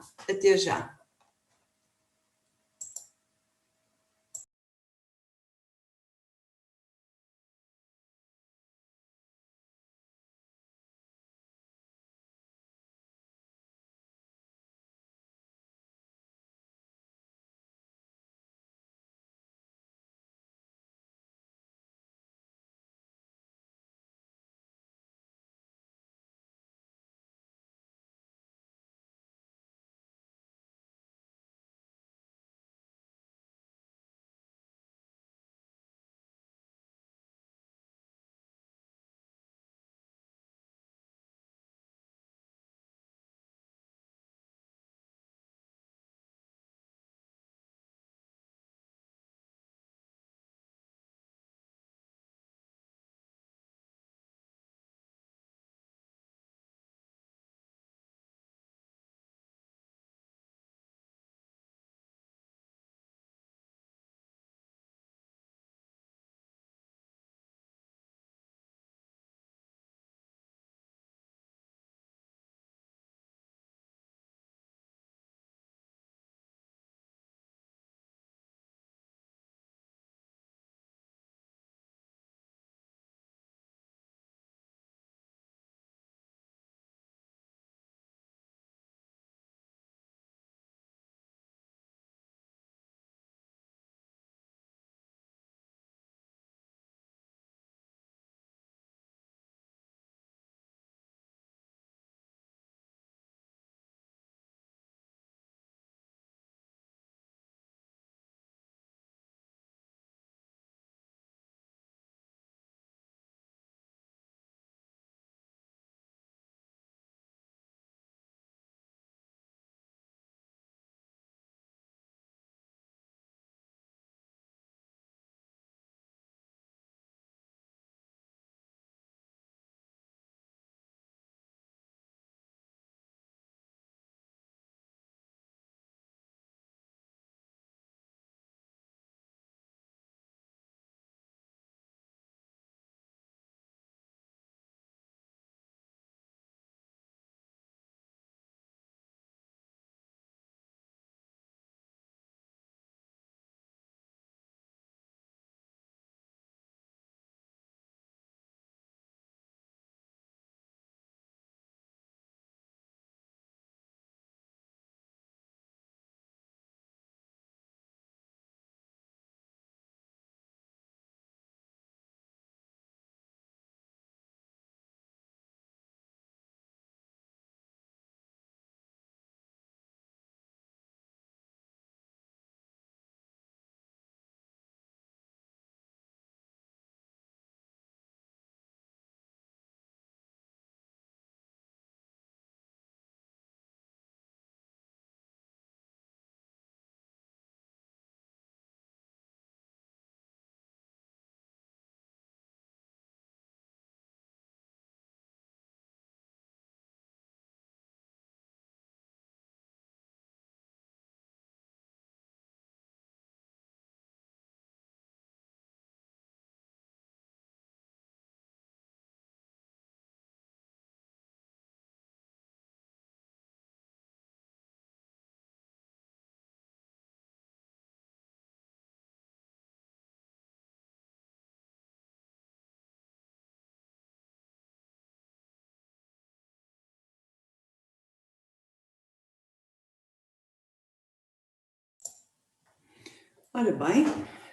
A: Ora bem,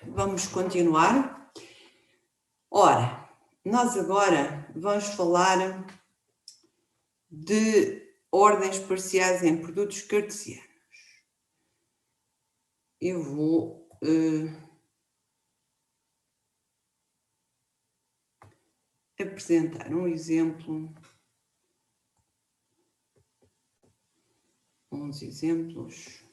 A: vamos continuar. Ora, nós agora vamos falar de ordens parciais em produtos cartesianos. Eu vou apresentar um exemplo, uns exemplos.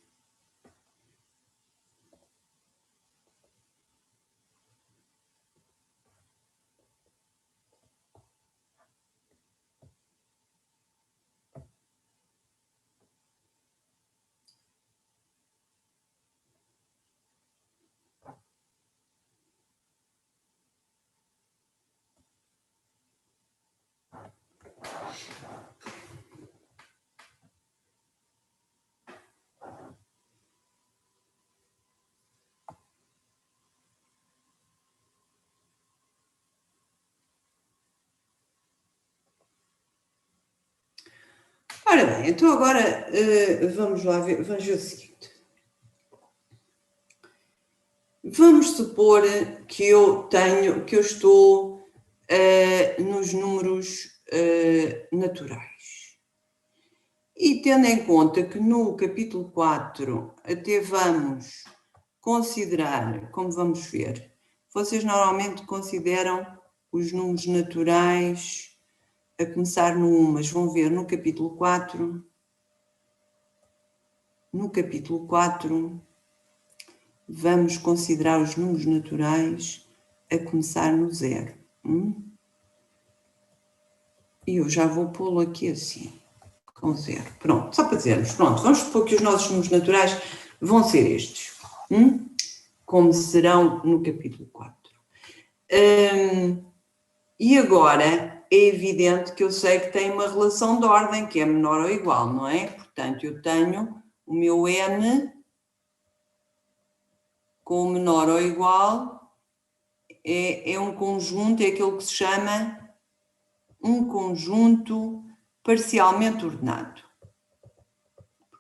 A: Ora bem, então agora vamos lá ver, vamos ver o seguinte. Vamos supor que eu estou nos números naturais. E tendo em conta que no capítulo 4 até vamos considerar, como vamos ver, vocês normalmente consideram os números naturais a começar no 1, mas vão ver no capítulo 4, vamos considerar os números naturais a começar no 0. E eu já vou pô-lo aqui assim, com 0. Pronto, só para dizermos, pronto, vamos supor que os nossos números naturais vão ser estes, como serão no capítulo 4. E agora é evidente que eu sei que tem uma relação de ordem que é menor ou igual, não é? Portanto, eu tenho o meu n com menor ou igual, é um conjunto, é aquilo que se chama um conjunto parcialmente ordenado.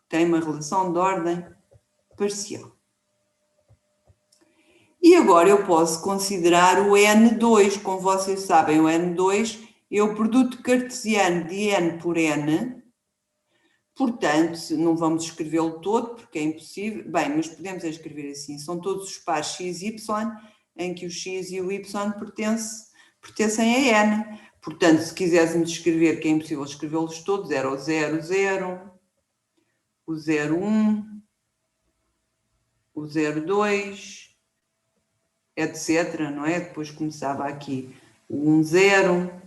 A: Tem uma relação de ordem parcial. E agora eu posso considerar o N2, como vocês sabem, o N2 é o produto cartesiano de N por N, portanto, não vamos escrevê-lo todo, porque é impossível, bem, mas podemos escrever assim, são todos os pares x e y, em que o x e o y pertencem a N. Portanto, se quiséssemos escrever, que é impossível escrevê-los todos, era o 0, 0, o 0, 1, o 0, 2, etc, não é? Depois começava aqui o 1, 0,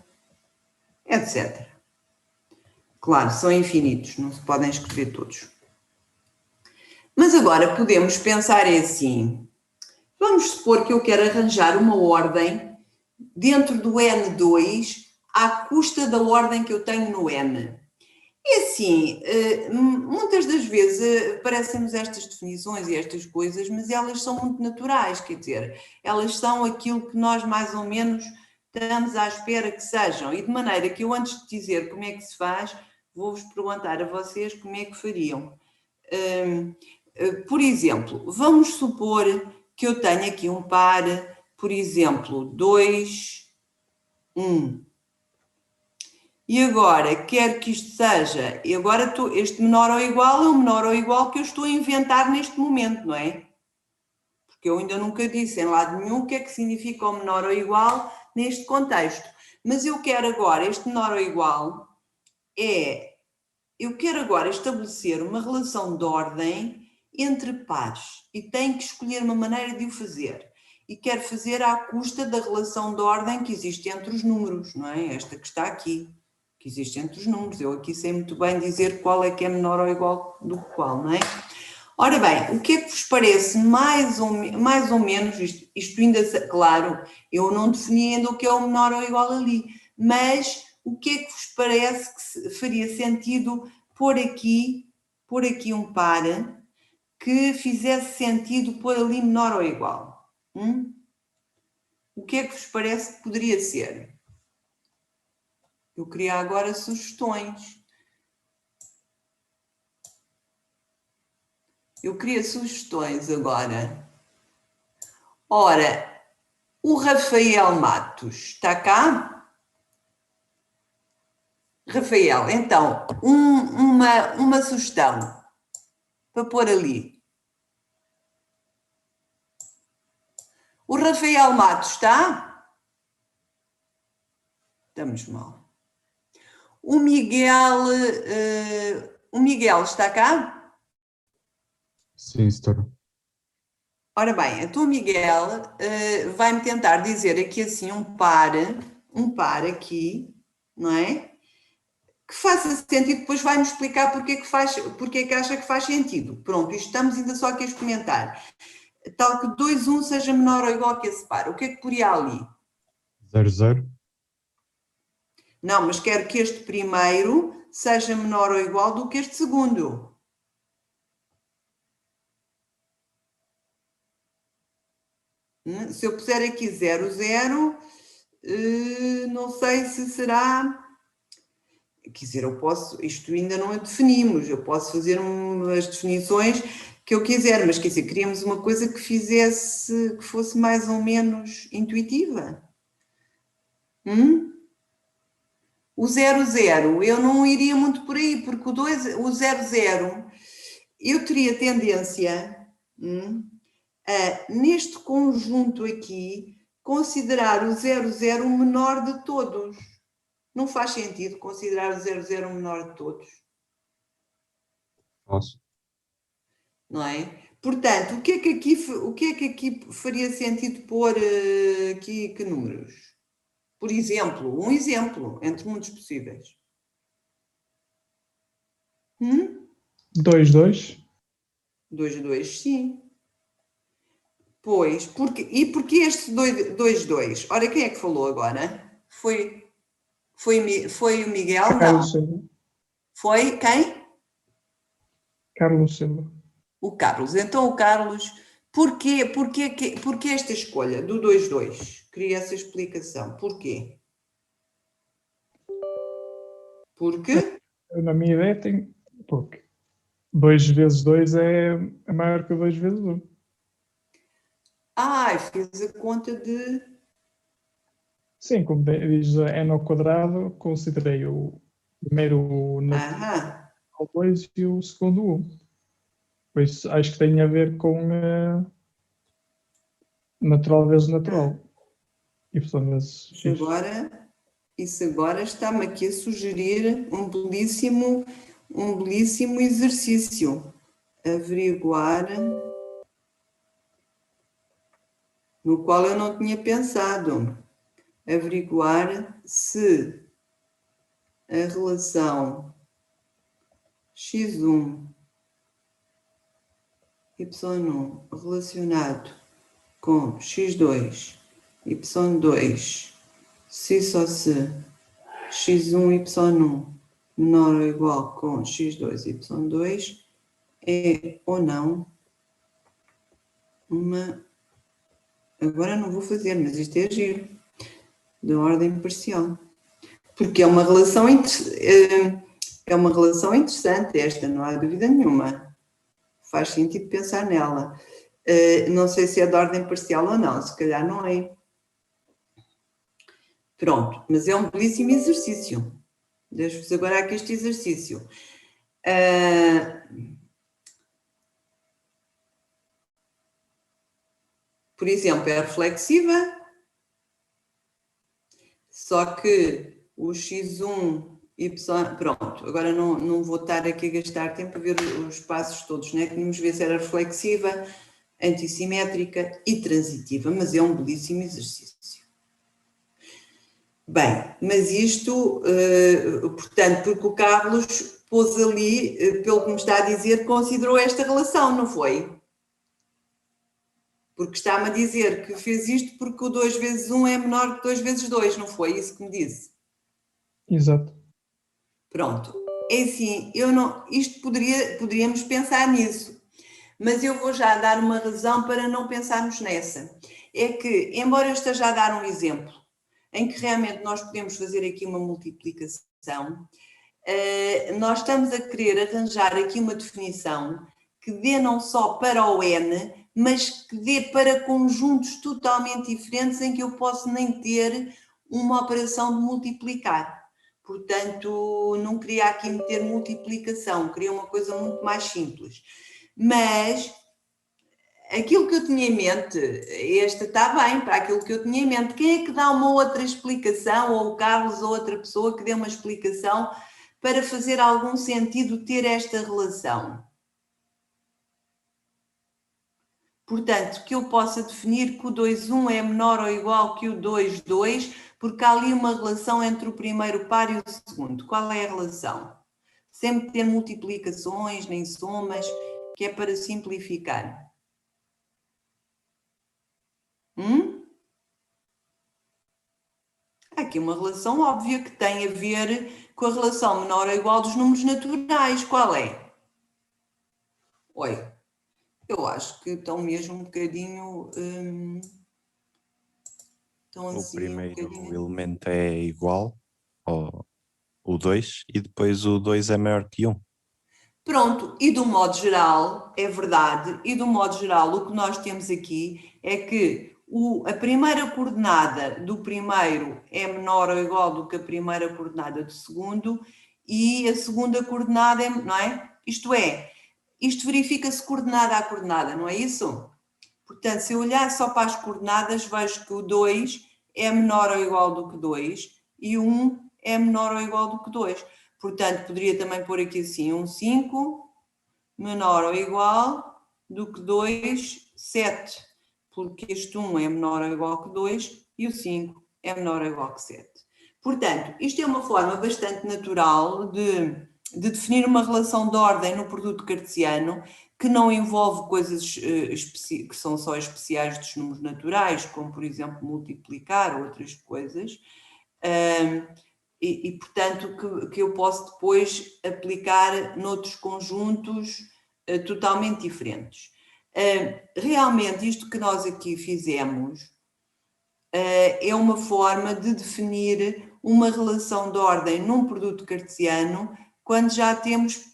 A: etc. Claro, são infinitos, não se podem escrever todos. Mas agora podemos pensar assim, vamos supor que eu quero arranjar uma ordem dentro do N2 à custa da ordem que eu tenho no N. E assim, muitas das vezes parecem-nos estas definições e estas coisas, mas elas são muito naturais, quer dizer, elas são aquilo que nós mais ou menos estamos à espera que sejam. E de maneira que eu, antes de dizer como é que se faz, vou-vos perguntar a vocês como é que fariam. Por exemplo, vamos supor que eu tenho aqui um par, por exemplo, 2, 1. E agora, quero que isto seja, e agora este menor ou igual é o menor ou igual que eu estou a inventar neste momento, não é? Porque eu ainda nunca disse em lado nenhum o que é que significa o menor ou igual neste contexto. Mas eu quero agora, este menor ou igual eu quero agora estabelecer uma relação de ordem entre pares e tenho que escolher uma maneira de o fazer. E quero fazer à custa da relação de ordem que existe entre os números, não é? Esta que está aqui, que existe entre os números. Eu aqui sei muito bem dizer qual é que é menor ou igual do que qual, não é? Ora bem, o que é que vos parece mais ou menos, isto ainda, claro, eu não defini ainda o que é o menor ou igual ali, mas o que é que vos parece que faria sentido pôr aqui um par que fizesse sentido pôr ali menor ou igual? O que é que vos parece que poderia ser? Eu queria agora sugestões. Eu queria sugestões agora. Ora, o Rafael Matos está cá? Rafael, então, uma sugestão para pôr ali. O Rafael Matos está? Estamos mal. O Miguel está cá?
B: Sim, estou.
A: Ora bem, então o Miguel vai-me tentar dizer aqui assim um par aqui, não é? Que faça sentido, depois vai-me explicar porque é que acha que faz sentido. Pronto, isto estamos ainda só aqui a experimentar. Tal que 2, 1 seja menor ou igual que esse par. O que é que poria ali?
B: 0, 0.
A: Não, mas quero que este primeiro seja menor ou igual do que este segundo. Se eu puser aqui 0, 0, não sei se será... Quer dizer, eu posso... Isto ainda não definimos. Eu posso fazer as definições que eu quiser, mas quer dizer, queríamos uma coisa que fizesse... que fosse mais ou menos intuitiva. O 0, 0, eu não iria muito por aí, porque o 0, 0, eu teria tendência a, neste conjunto aqui, considerar o 0, 0 o menor de todos. Não faz sentido considerar o 0, 0 o menor de todos.
B: Posso.
A: Não é? Portanto, o que é que aqui faria sentido pôr aqui que números? Por exemplo, um exemplo, entre muitos possíveis.
C: 2, 2.
A: 2, 2, sim. Pois, porque este 2, 2? Ora, quem é que falou agora? Foi o Miguel?
C: Carlos
A: Não.
C: Silva.
A: Foi quem?
C: Carlos Silva.
A: O Carlos. Então, o Carlos, porquê esta escolha do 2, 2? Queria essa explicação. Porquê? Porque?
C: Na minha ideia tem. Porque 2 vezes 2 é maior que 2 vezes 1.
A: Fez a conta de...
C: Sim, como diz n ao quadrado, considerei o primeiro
A: Aham.
C: natural 2 e o segundo 1. Por isso acho que tem a ver com natural vezes natural. Y vezes x.
A: Isso agora está-me aqui a sugerir um belíssimo exercício. Averiguar, no qual eu não tinha pensado. Averiguar se a relação x1, y1 relacionado com x2, y2, se só se x1, y1 menor ou igual com x2, y2, é ou não uma... Agora não vou fazer, mas isto é giro, de ordem parcial. Porque é uma relação interessante esta, não há dúvida nenhuma. Faz sentido pensar nela. Não sei se é de ordem parcial ou não, se calhar não é. Pronto, mas é um belíssimo exercício. Deixo-vos agora aqui este exercício. Por exemplo, é reflexiva, só que o x1, y... Pronto, agora não vou estar aqui a gastar tempo a ver os passos todos, né? Tínhamos ver se era reflexiva, antissimétrica e transitiva, mas é um belíssimo exercício. Bem, mas isto, portanto, porque o Carlos pôs ali, pelo que me está a dizer, considerou esta relação, não foi? Porque está-me a dizer que fez isto porque o 2 vezes 1 é menor que 2 vezes 2, não foi isso que me disse?
C: Exato.
A: Pronto. É assim, isto poderíamos pensar nisso, mas eu vou já dar uma razão para não pensarmos nessa. É que, embora eu esteja a dar um exemplo em que realmente nós podemos fazer aqui uma multiplicação, nós estamos a querer arranjar aqui uma definição que dê não só para o n, mas que dê para conjuntos totalmente diferentes em que eu posso nem ter uma operação de multiplicar. Portanto, não queria aqui meter multiplicação, queria uma coisa muito mais simples. Mas aquilo que eu tinha em mente, esta está bem para aquilo que eu tinha em mente. Quem é que dá uma outra explicação, ou o Carlos ou outra pessoa que dê uma explicação para fazer algum sentido ter esta relação? Portanto, que eu possa definir que o 2,1 é menor ou igual que o 2,2, porque há ali uma relação entre o primeiro par e o segundo. Qual é a relação? Sempre ter multiplicações, nem somas, que é para simplificar. Há aqui uma relação óbvia que tem a ver com a relação menor ou igual dos números naturais. Qual é? Oi, eu acho que estão mesmo um bocadinho... estão
D: O
A: assim,
D: primeiro
A: um bocadinho...
D: elemento é igual ao o 2 e depois o 2 é maior que 1.
A: Pronto, e do modo geral, é verdade, e do modo geral o que nós temos aqui é que a primeira coordenada do primeiro é menor ou igual do que a primeira coordenada do segundo e a segunda coordenada é, não é? Isto verifica-se coordenada a coordenada, não é isso? Portanto, se eu olhar só para as coordenadas, vejo que o 2 é menor ou igual do que 2 e o 1 é menor ou igual do que 2. Portanto, poderia também pôr aqui assim, um 5 menor ou igual do que 2, 7. Porque este 1 é menor ou igual que 2 e o 5 é menor ou igual que 7. Portanto, isto é uma forma bastante natural de definir uma relação de ordem no produto cartesiano que não envolve coisas que são só especiais dos números naturais, como, por exemplo, multiplicar ou outras coisas. E portanto, que eu posso depois aplicar noutros conjuntos totalmente diferentes. Realmente, isto que nós aqui fizemos é uma forma de definir uma relação de ordem num produto cartesiano quando já temos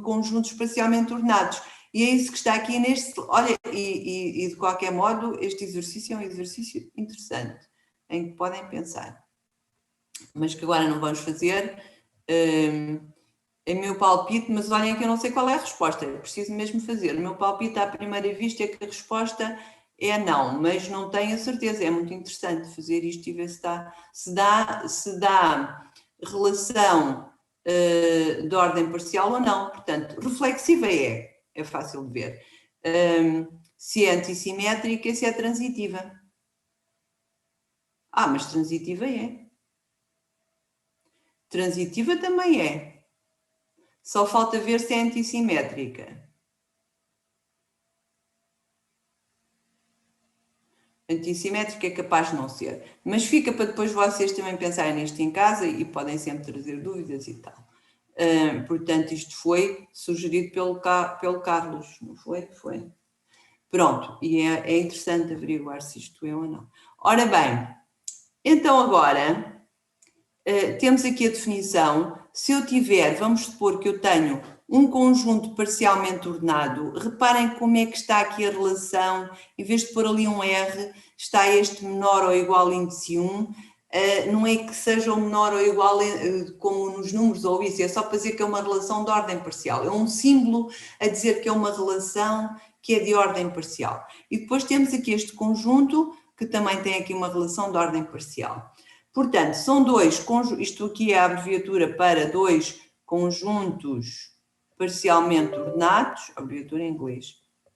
A: conjuntos parcialmente ordenados. E é isso que está aqui neste... Olha, e de qualquer modo, este exercício é um exercício interessante, em que podem pensar. Mas que agora não vamos fazer. É meu palpite, mas olhem que eu não sei qual é a resposta, é preciso mesmo fazer. O meu palpite à primeira vista é que a resposta é não, mas não tenho a certeza. É muito interessante fazer isto e ver se dá relação de ordem parcial ou não. Portanto, reflexiva é fácil de ver. Se é antissimétrica, se é transitiva. Mas transitiva é. Transitiva também é. Só falta ver se é antissimétrica. Antissimétrica é capaz de não ser. Mas fica para depois vocês também pensarem nisto em casa e podem sempre trazer dúvidas e tal. Portanto, isto foi sugerido pelo Carlos, não foi? Foi. Pronto, e é interessante averiguar se isto é ou não. Ora bem, então agora temos aqui a definição. Se eu tiver, vamos supor que eu tenho um conjunto parcialmente ordenado, reparem como é que está aqui a relação, em vez de pôr ali um R, está este menor ou igual índice 1, não é que seja o menor ou igual como nos números ou isso, é só para dizer que é uma relação de ordem parcial, é um símbolo a dizer que é uma relação que é de ordem parcial. E depois temos aqui este conjunto, que também tem aqui uma relação de ordem parcial. Portanto, são dois conjuntos, isto aqui é a abreviatura para dois conjuntos parcialmente ordenados, abreviatura em inglês,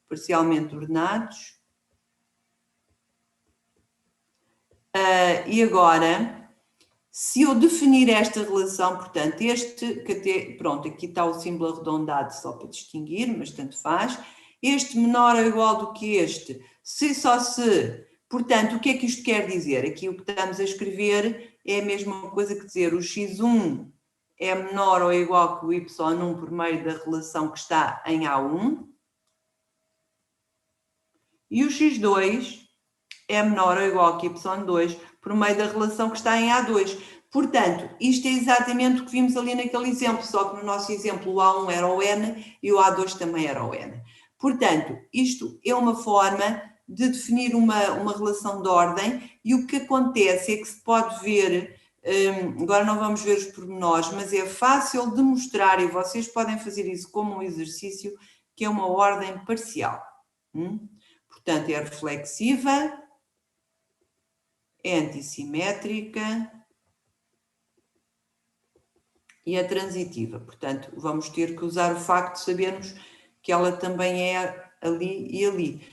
A: parcialmente ordenados. E agora, se eu definir esta relação, portanto, pronto, aqui está o símbolo arredondado só para distinguir, mas tanto faz. Este menor ou igual do que este, portanto, o que é que isto quer dizer? Aqui o que estamos a escrever é a mesma coisa que dizer o x1 é menor ou igual que o y1 por meio da relação que está em A1 e o x2 é menor ou igual que y2 por meio da relação que está em A2. Portanto, isto é exatamente o que vimos ali naquele exemplo, só que no nosso exemplo o A1 era o n e o A2 também era o n. Portanto, isto é uma forma de definir uma relação de ordem e o que acontece é que se pode ver, agora não vamos ver os pormenores, mas é fácil de mostrar e vocês podem fazer isso como um exercício, que é uma ordem parcial. Portanto, é reflexiva, é antissimétrica e é transitiva. Portanto, vamos ter que usar o facto de sabermos que ela também é ali e ali.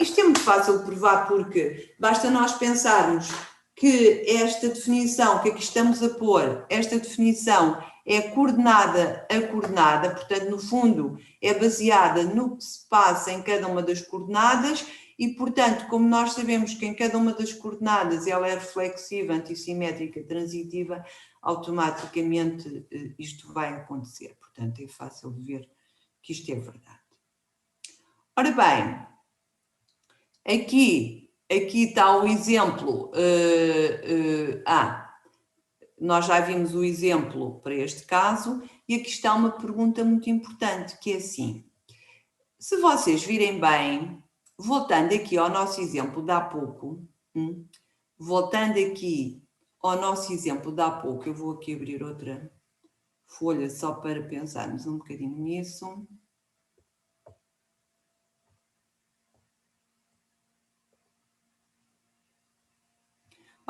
A: Isto é muito fácil de provar porque basta nós pensarmos que esta definição que aqui estamos a pôr, esta definição é coordenada a coordenada, portanto, no fundo, é baseada no que se passa em cada uma das coordenadas e, portanto, como nós sabemos que em cada uma das coordenadas ela é reflexiva, antissimétrica, transitiva, automaticamente isto vai acontecer. Portanto, é fácil de ver que isto é verdade. Ora bem, aqui está o exemplo. Nós já vimos o exemplo para este caso e aqui está uma pergunta muito importante, que é assim. Se vocês virem bem, voltando aqui ao nosso exemplo de há pouco, eu vou aqui abrir outra folha só para pensarmos um bocadinho nisso.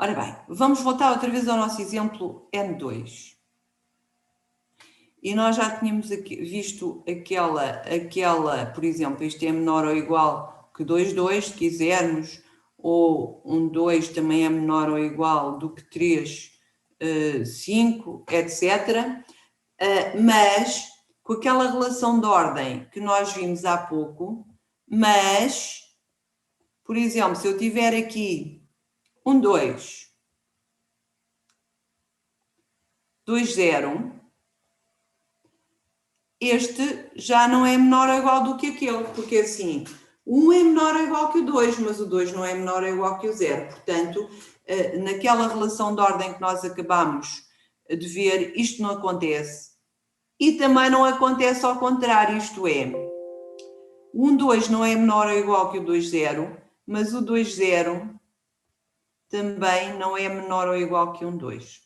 A: Ora bem, vamos voltar outra vez ao nosso exemplo N2. E nós já tínhamos aqui visto aquela, por exemplo, isto é menor ou igual que 2, 2, se quisermos, ou 1, 2 também é menor ou igual do que 3, 5, etc. Mas, com aquela relação de ordem que nós vimos há pouco, mas, por exemplo, se eu tiver aqui 1, 2, 2, 0, este já não é menor ou igual do que aquele, porque assim, o 1 é menor ou igual que o 2, mas o 2 não é menor ou igual que o 0. Portanto, naquela relação de ordem que nós acabamos de ver, isto não acontece. E também não acontece ao contrário, isto é, o 1, 2 não é menor ou igual que o 2, 0, mas o 2, 0 também não é menor ou igual que 1, 2.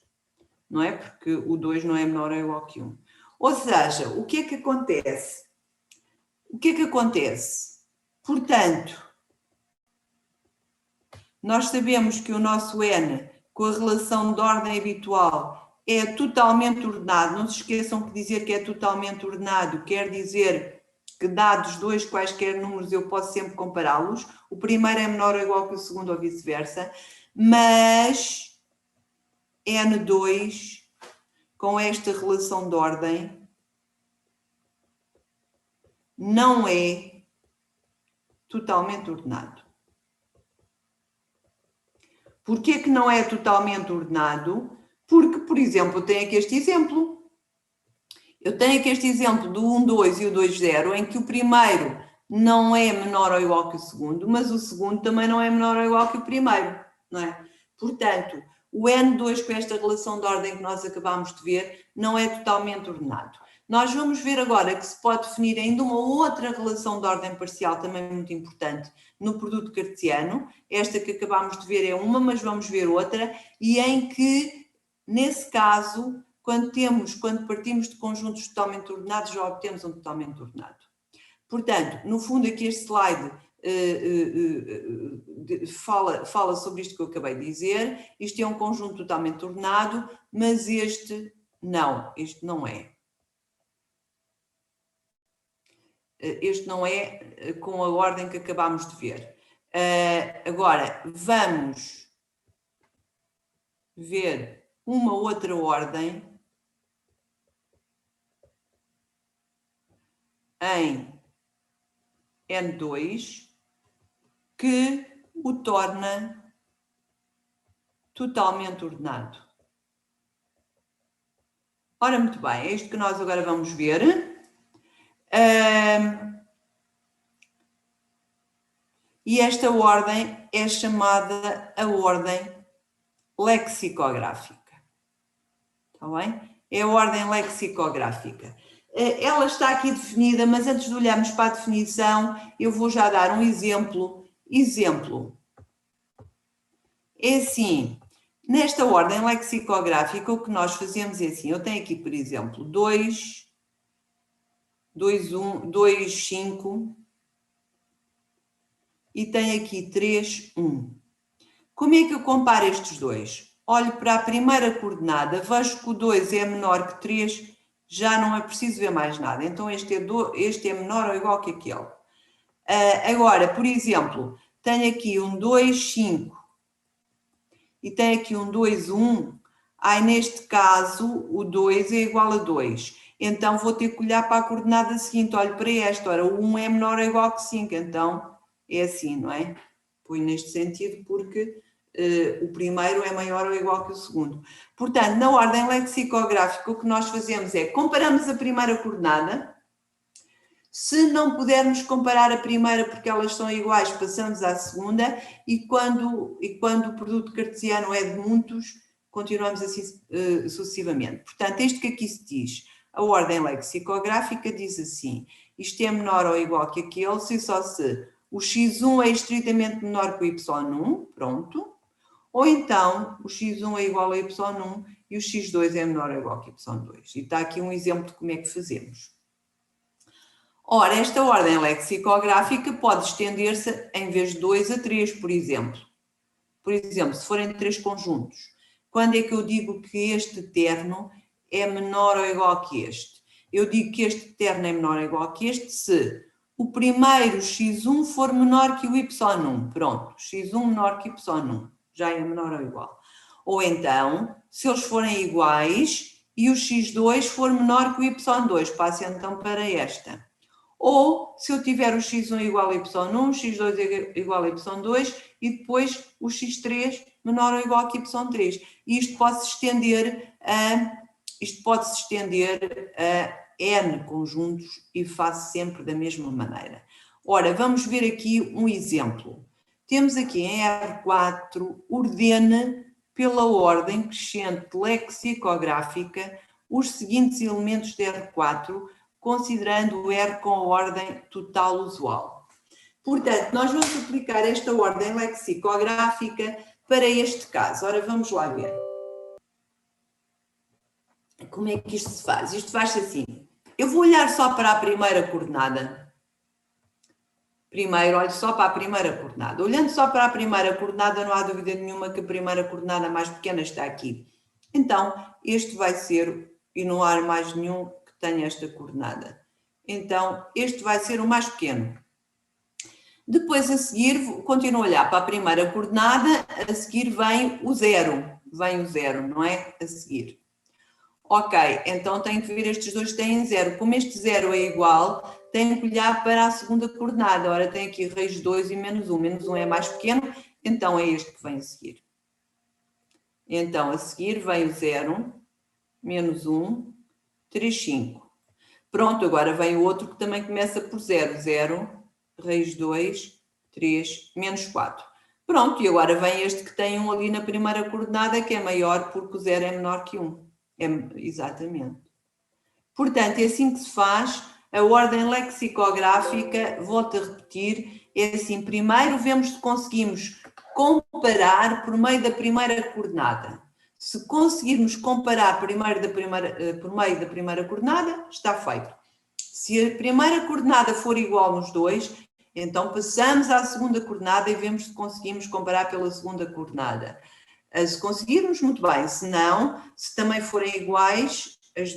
A: Não é? Porque o 2 não é menor ou igual que 1. Ou seja, o que é que acontece? Portanto, nós sabemos que o nosso N, com a relação de ordem habitual, é totalmente ordenado. Não se esqueçam que dizer que é totalmente ordenado quer dizer que, dados dois quaisquer números, eu posso sempre compará-los. O primeiro é menor ou igual que o segundo ou vice-versa. Mas N2, com esta relação de ordem, não é totalmente ordenado. Porquê que não é totalmente ordenado? Porque, por exemplo, eu tenho aqui este exemplo. Eu tenho aqui este exemplo do 1, 2 e o 2, 0, em que o primeiro não é menor ou igual que o segundo, mas o segundo também não é menor ou igual que o primeiro, não é? Portanto, o N2 com esta relação de ordem que nós acabámos de ver não é totalmente ordenado. Nós vamos ver agora que se pode definir ainda uma outra relação de ordem parcial também muito importante no produto cartesiano. Esta que acabámos de ver é uma, mas vamos ver outra, e em que, nesse caso, quando partimos de conjuntos totalmente ordenados, já obtemos um totalmente ordenado. Portanto, no fundo, aqui este slide fala sobre isto que eu acabei de dizer. Isto é um conjunto totalmente ordenado, mas este não é. Este não é com a ordem que acabámos de ver. Agora, vamos ver uma outra ordem em N2 que o torna totalmente ordenado. Ora, muito bem, é isto que nós agora vamos ver. E esta ordem é chamada a ordem lexicográfica. Está bem? É a ordem lexicográfica. ela está aqui definida, mas antes de olharmos para a definição, eu vou já dar um exemplo. Exemplo. É assim, nesta ordem lexicográfica, o que nós fazemos é assim, eu tenho aqui, por exemplo, 2, 2, 1, 2, 5 e tenho aqui 3, 1. Como é que eu comparo estes dois? Olho para a primeira coordenada, vejo que o 2 é menor que 3, já não é preciso ver mais nada. Então este é menor ou igual que aquele. Agora, por exemplo, tenho aqui um 2, 5 e tenho aqui um 2, 1. Neste caso, o 2 é igual a 2. Então vou ter que olhar para a coordenada seguinte, olho para esta. Ora, o 1 é menor ou igual que 5, então é assim, não é? Põe neste sentido porque o primeiro é maior ou igual que o segundo. Portanto, na ordem lexicográfica, o que nós fazemos é comparamos a primeira coordenada. Se não pudermos comparar a primeira porque elas são iguais, passamos à segunda e quando o produto cartesiano é de muitos, continuamos assim sucessivamente. Portanto, isto que aqui se diz, a ordem lexicográfica diz assim, isto é menor ou igual que aquele, se só se o x1 é estritamente menor que o y1, pronto, ou então o x1 é igual a y1 e o x2 é menor ou igual que y2. E está aqui um exemplo de como é que fazemos. Ora, esta ordem lexicográfica pode estender-se em vez de 2 a 3, por exemplo. Por exemplo, se forem 3 conjuntos. Quando é que eu digo que este terno é menor ou igual que este? Eu digo que este terno é menor ou igual que este se o primeiro x1 for menor que o y1. Pronto, x1 menor que y1. Já é menor ou igual. Ou então, se eles forem iguais e o x2 for menor que o y2. Passo então para esta. Ou se eu tiver o x1 igual a y1, x2 igual a y2 e depois o x3 menor ou igual que y3. E isto pode-se estender a n conjuntos e faço sempre da mesma maneira. Ora, vamos ver aqui um exemplo. Temos aqui em R4, ordene pela ordem crescente lexicográfica os seguintes elementos de R4, considerando o R com a ordem total usual. Portanto, nós vamos aplicar esta ordem lexicográfica para este caso. Ora, vamos lá ver. Como é que isto se faz? Isto faz-se assim. Eu vou olhar só para a primeira coordenada. Primeiro, olho só para a primeira coordenada. Olhando só para a primeira coordenada, não há dúvida nenhuma que a primeira coordenada mais pequena está aqui. Então, este vai ser, e não há mais nenhum que tenha esta coordenada. Então, este vai ser o mais pequeno. Depois, a seguir, continuo a olhar para a primeira coordenada, a seguir vem o zero. Vem o zero, não é? A seguir. Ok, então tenho que ver estes dois têm zero. Como este zero é igual, tenho que olhar para a segunda coordenada. Ora, tenho aqui raiz de 2 e menos 1. Menos 1 é mais pequeno, então é este que vem a seguir. Então, a seguir vem o 0, menos 1, 3, 5. Pronto, agora vem o outro que também começa por 0. 0, raiz de 2, 3, menos 4. Pronto, e agora vem este que tem 1 ali na primeira coordenada, que é maior porque o 0 é menor que 1. Exatamente. Portanto, é assim que se faz a ordem lexicográfica, volto a repetir, é assim, primeiro vemos se conseguimos comparar por meio da primeira coordenada. Se conseguirmos comparar por meio da primeira coordenada, está feito. Se a primeira coordenada for igual nos dois, então passamos à segunda coordenada e vemos se conseguimos comparar pela segunda coordenada. Se conseguirmos, muito bem. Se não, se também forem iguais as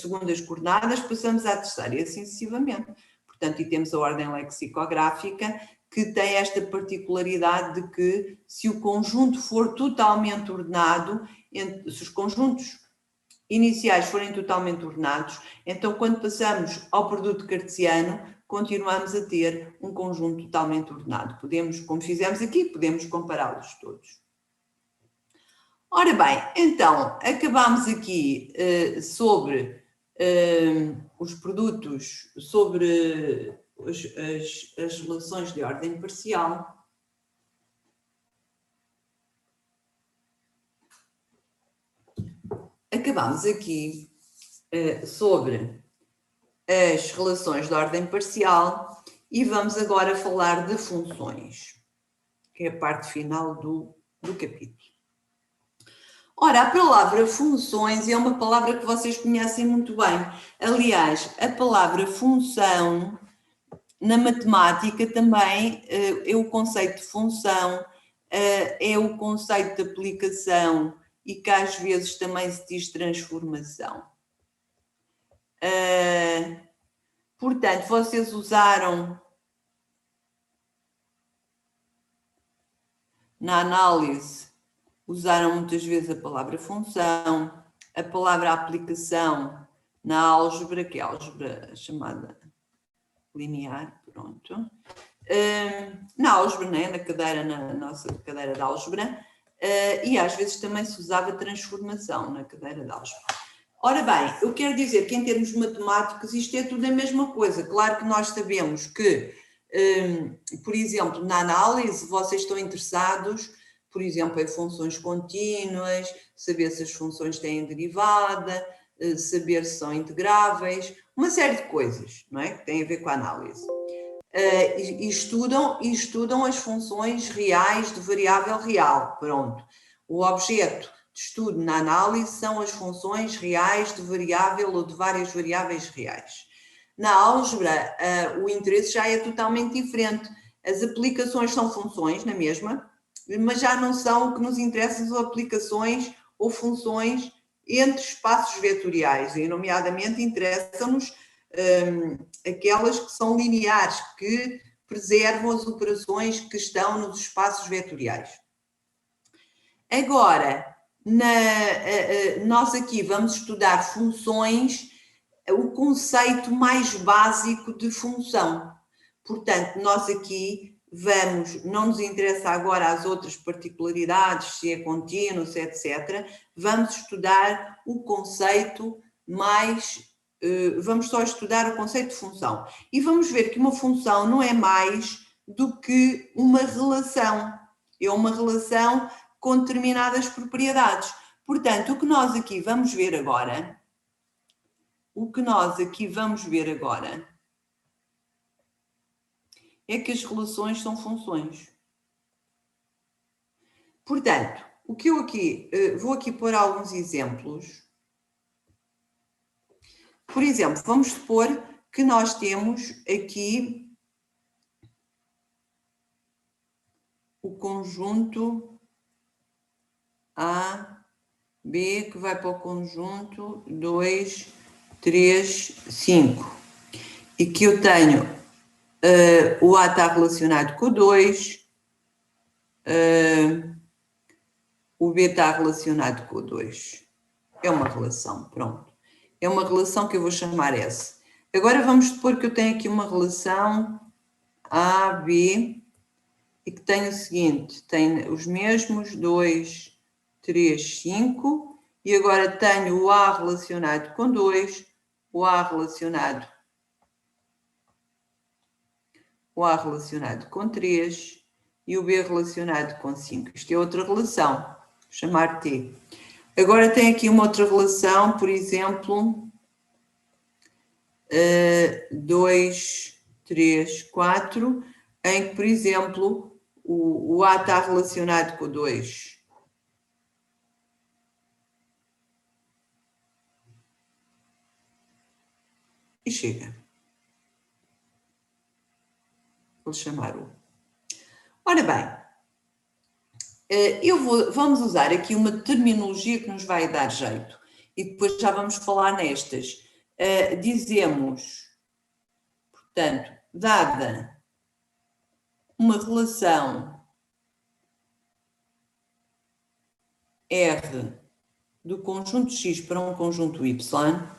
A: segundas coordenadas, passamos à terceira e assim sucessivamente. Portanto, e temos a ordem lexicográfica que tem esta particularidade de que se o conjunto for totalmente ordenado, se os conjuntos iniciais forem totalmente ordenados, então quando passamos ao produto cartesiano, continuamos a ter um conjunto totalmente ordenado. Podemos, como fizemos aqui, podemos compará-los todos. Ora bem, então, acabámos aqui sobre os produtos, sobre as relações de ordem parcial. Acabámos aqui sobre as relações de ordem parcial e vamos agora falar de funções, que é a parte final do capítulo. Ora, a palavra funções é uma palavra que vocês conhecem muito bem. Aliás, a palavra função, na matemática também, é o conceito de função, é o conceito de aplicação e que às vezes também se diz transformação. Portanto, vocês usaram na análise, usaram muitas vezes a palavra função, a palavra aplicação na álgebra, que é a álgebra chamada linear, pronto. Na álgebra, né? Na nossa cadeira de álgebra, e às vezes também se usava transformação na cadeira de álgebra. Ora bem, eu quero dizer que em termos matemáticos isto é tudo a mesma coisa. Claro que nós sabemos que, por exemplo, na análise vocês estão interessados, por exemplo, em funções contínuas, saber se as funções têm derivada, saber se são integráveis, uma série de coisas, não é? Que têm a ver com a análise. E estudam as funções reais de variável real, pronto. O objeto de estudo na análise são as funções reais de variável ou de várias variáveis reais. Na álgebra, o interesse já é totalmente diferente. As aplicações são funções, na mesma, mas já não são o que nos interessa, são aplicações ou funções entre espaços vetoriais, e nomeadamente interessam-nos aquelas que são lineares, que preservam as operações que estão nos espaços vetoriais. Agora, nós aqui vamos estudar funções, o conceito mais básico de função. Portanto, nós aqui não nos interessa agora as outras particularidades, se é contínuo, se é etc. Vamos estudar o conceito vamos só estudar o conceito de função. E vamos ver que uma função não é mais do que uma relação. É uma relação com determinadas propriedades. Portanto, o que nós aqui vamos ver agora, é que as relações são funções. Portanto, o que eu aqui vou aqui pôr alguns exemplos. Por exemplo, vamos supor que nós temos aqui o conjunto A, B, que vai para o conjunto 2, 3, 5. E que eu tenho o A está relacionado com o 2, o B está relacionado com o 2. É uma relação, pronto. É uma relação que eu vou chamar S. Agora vamos supor que eu tenho aqui uma relação A, B, e que tem o seguinte, tem os mesmos 2, 3, 5, e agora tenho o A relacionado com 2, o A relacionado com 3 e o B relacionado com 5. Isto é outra relação, vou chamar T. Agora tem aqui uma outra relação, por exemplo, 2, 3, 4, em que, por exemplo, o A está relacionado com o 2. E chega. Vou chamar o. Ora bem, vamos usar aqui uma terminologia que nos vai dar jeito e depois já vamos falar nestas. Dizemos, portanto, dada uma relação R do conjunto X para um conjunto Y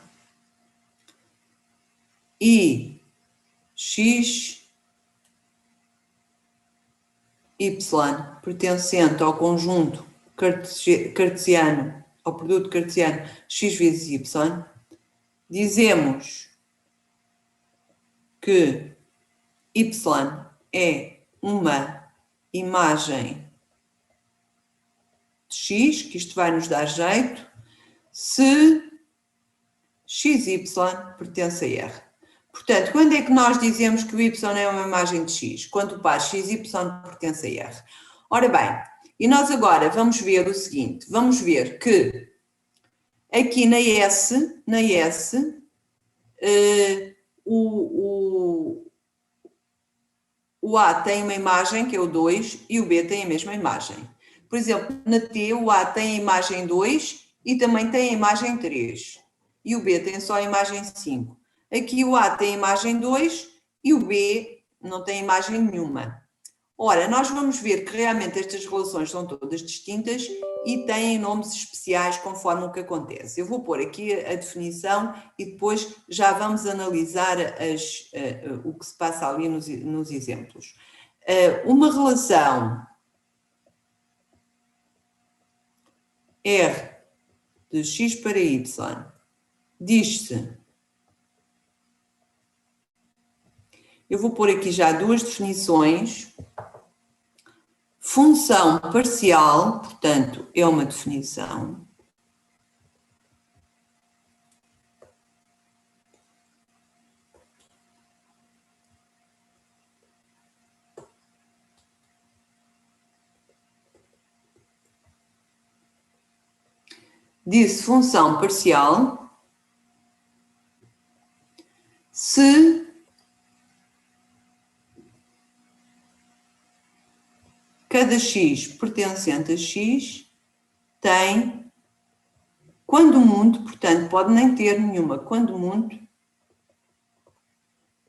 A: e X Y pertencente ao conjunto cartesiano, ao produto cartesiano X vezes Y, dizemos que Y é uma imagem de X, que isto vai nos dar jeito, se X XY pertence a R. Portanto, quando é que nós dizemos que o Y é uma imagem de X? Quando o par XY pertence a R. Ora bem, e nós agora vamos ver o seguinte, vamos ver que aqui na S, o A tem uma imagem, que é o 2, e o B tem a mesma imagem. Por exemplo, na T, o A tem a imagem 2 e também tem a imagem 3. E o B tem só a imagem 5. Aqui o A tem a imagem 2 e o B não tem imagem nenhuma. Ora, nós vamos ver que realmente estas relações são todas distintas e têm nomes especiais conforme o que acontece. Eu vou pôr aqui a definição e depois já vamos analisar o que se passa ali nos exemplos. Uma relação R de x para y diz-se... Eu vou pôr aqui já duas definições. Função parcial, portanto, é uma definição. Diz função parcial se cada x pertencente a x tem, quando muito, portanto, pode nem ter nenhuma, quando muito,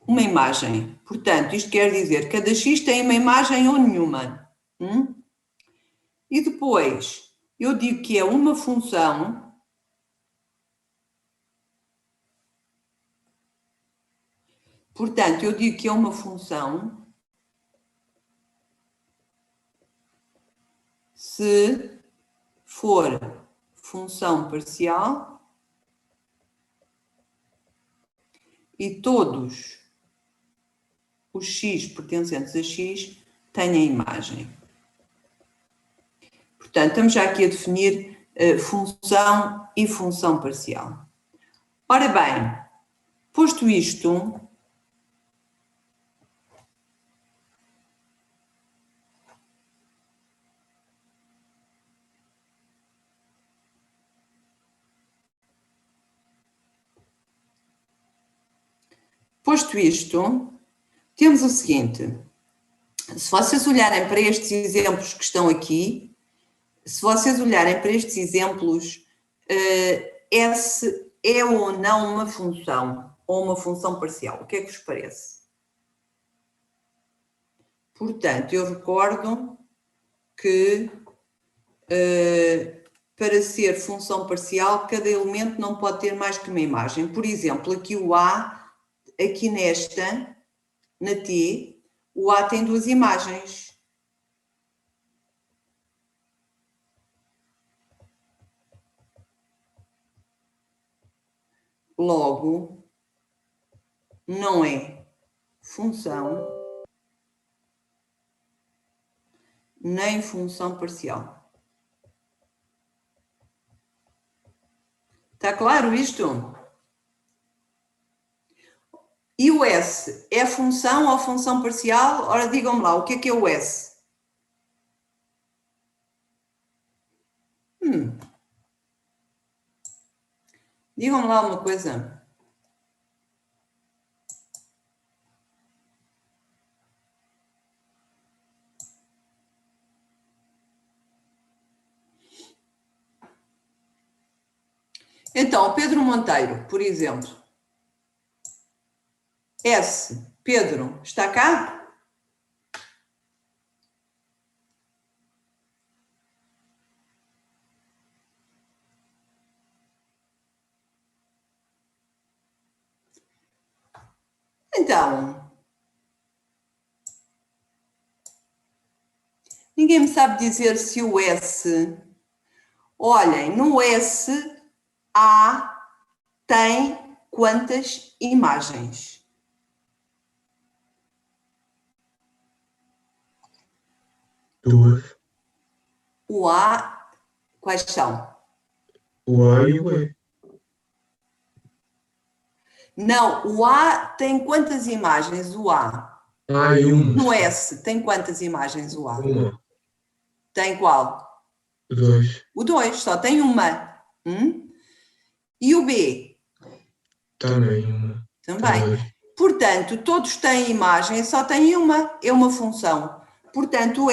A: uma imagem. Portanto, isto quer dizer que cada x tem uma imagem ou nenhuma. E depois, eu digo que é uma função portanto, eu digo que é uma função se for função parcial e todos os x pertencentes a x têm a imagem. Portanto, estamos já aqui a definir função e função parcial. Ora bem, posto isto, temos o seguinte, se vocês olharem para estes exemplos que estão aqui, S é ou não uma função, ou uma função parcial. O que é que vos parece? Portanto, eu recordo que para ser função parcial, cada elemento não pode ter mais que uma imagem. Por exemplo, aqui o A, aqui na T, o A tem duas imagens. Logo, não é função nem função parcial. Está claro isto? E o S é função ou função parcial? Ora, digam-me lá, o que é o S? Digam-me lá uma coisa. Então, Pedro Monteiro, por exemplo. S, Pedro, está cá? Então, ninguém me sabe dizer se o S... Olhem, no S, A tem quantas imagens?
E: Duas.
A: O A, quais são?
E: O A e o E.
A: Não, o A tem quantas imagens? O A.
E: Ah, e uma.
A: No S tem quantas imagens o A?
E: Uma.
A: Tem qual?
E: Dois.
A: O 2, só tem uma. E o B?
E: Também uma.
A: Também.
E: Dois.
A: Portanto, todos têm imagem, só tem uma. É uma função. Portanto, o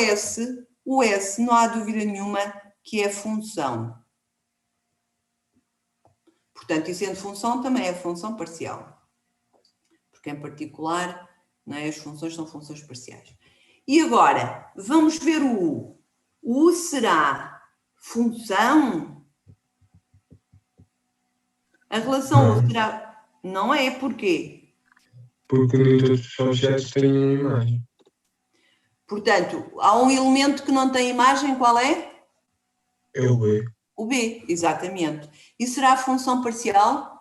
A: S não há dúvida nenhuma que é função. Portanto, e sendo função, também é função parcial. Porque, em particular, não é, as funções são funções parciais. E agora, vamos ver o U. O U será função? A relação U será... Não é, porquê?
E: Porque nem todos os objetos têm uma imagem.
A: Portanto, há um elemento que não tem imagem, qual é?
E: É o B.
A: O B, exatamente. E será a função parcial?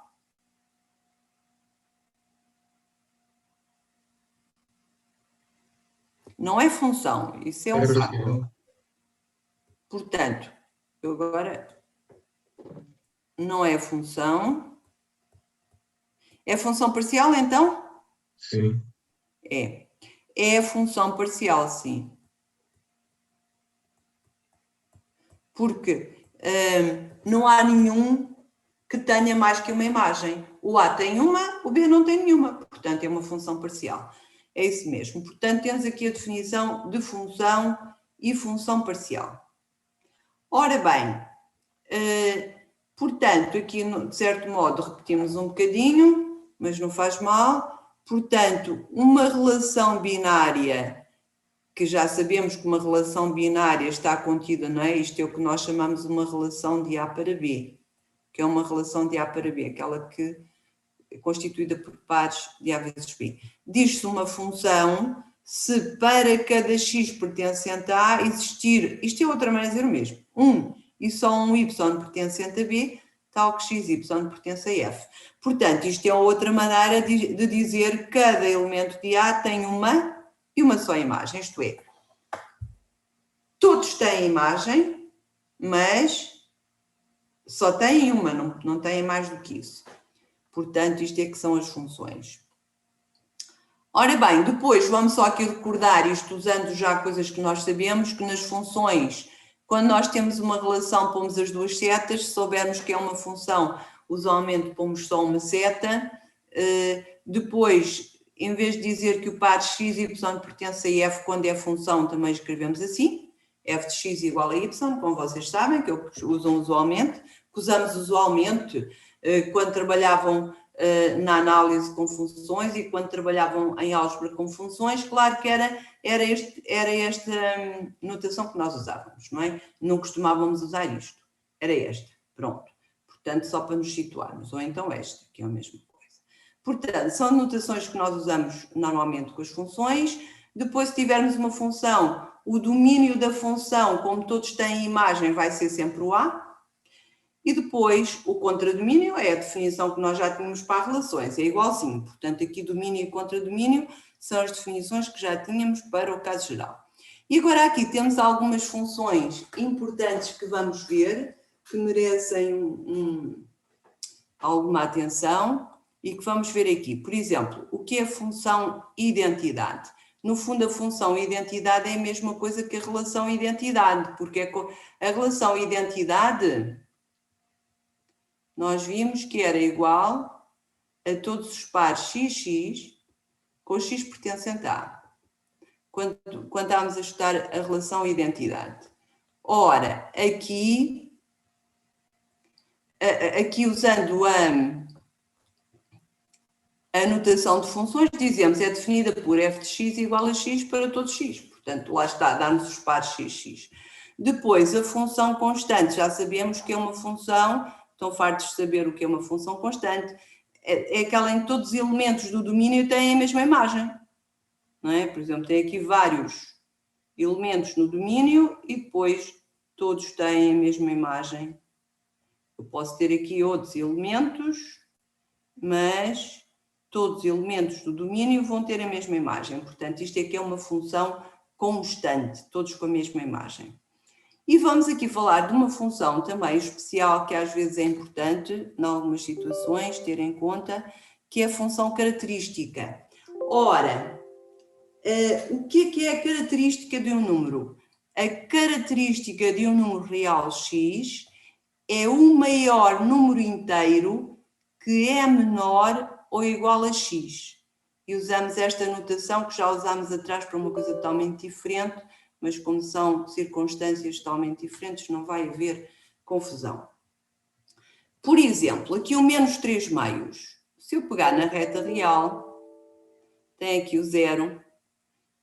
A: Não é função, isso é um
E: parcial.
A: facto. Portanto, eu agora... Não é função. É função parcial, então?
E: Sim.
A: É. É a função parcial, sim. Porque não há nenhum que tenha mais que uma imagem. O A tem uma, o B não tem nenhuma. Portanto, é uma função parcial. É isso mesmo. Portanto, temos aqui a definição de função e função parcial. Ora bem, portanto, aqui, de certo modo, repetimos um bocadinho, mas não faz mal. Portanto, uma relação binária, que já sabemos que uma relação binária está contida, não é? Isto é o que nós chamamos uma relação de A para B, que é uma relação de A para B, aquela que é constituída por pares de A vezes B. Diz-se uma função se para cada x pertencente a A existir, isto é outra maneira de dizer o mesmo, e só um y pertencente a B, tal que xy pertence a F. Portanto, isto é outra maneira de dizer que cada elemento de A tem uma e uma só imagem, isto é, todos têm imagem, mas só têm uma, não têm mais do que isso. Portanto, isto é que são as funções. Ora bem, depois vamos só aqui recordar, isto usando já coisas que nós sabemos, que nas funções, quando nós temos uma relação, pomos as duas setas, se soubermos que é uma função, usualmente pomos só uma seta. Depois, em vez de dizer que o par x, y pertence a f quando é função, também escrevemos assim, f de x igual a y, como vocês sabem, que é o que usam usualmente, que usamos usualmente quando trabalhavam na análise com funções e quando trabalhavam em álgebra com funções, claro que era esta notação que nós usávamos, não é? Não costumávamos usar isto, era esta, pronto. Portanto, só para nos situarmos, ou então esta, que é a mesma coisa. Portanto, são notações que nós usamos normalmente com as funções. Depois, se tivermos uma função, o domínio da função, como todos têm imagem, vai ser sempre o A. E depois, o contradomínio é a definição que nós já tínhamos para as relações, é igualzinho. Portanto, aqui domínio e contradomínio são as definições que já tínhamos para o caso geral. E agora aqui temos algumas funções importantes que vamos ver, que merecem alguma atenção e que vamos ver aqui. Por exemplo, o que é a função identidade? No fundo, a função identidade é a mesma coisa que a relação identidade, porque a relação identidade... Nós vimos que era igual a todos os pares xx com x pertencente a A, quando estávamos a estudar a relação identidade. Ora, aqui usando a notação de funções, dizemos é definida por f de x igual a x para todos x. Portanto, lá está, dá-nos os pares xx. Depois, a função constante, já sabemos que é uma função... Estão fartos de saber o que é uma função constante, é aquela em que todos os elementos do domínio têm a mesma imagem, não é? Por exemplo, tem aqui vários elementos no domínio e depois todos têm a mesma imagem. Eu posso ter aqui outros elementos, mas todos os elementos do domínio vão ter a mesma imagem. Portanto, isto aqui é uma função constante, todos com a mesma imagem. E vamos aqui falar de uma função também especial que às vezes é importante, em algumas situações, ter em conta, que é a função característica. Ora, o que é a característica de um número? A característica de um número real x é o maior número inteiro que é menor ou igual a x. E usamos esta notação que já usámos atrás para uma coisa totalmente diferente, mas como são circunstâncias totalmente diferentes, não vai haver confusão. Por exemplo, aqui o menos 3 meios. Se eu pegar na reta real, tem aqui o 0,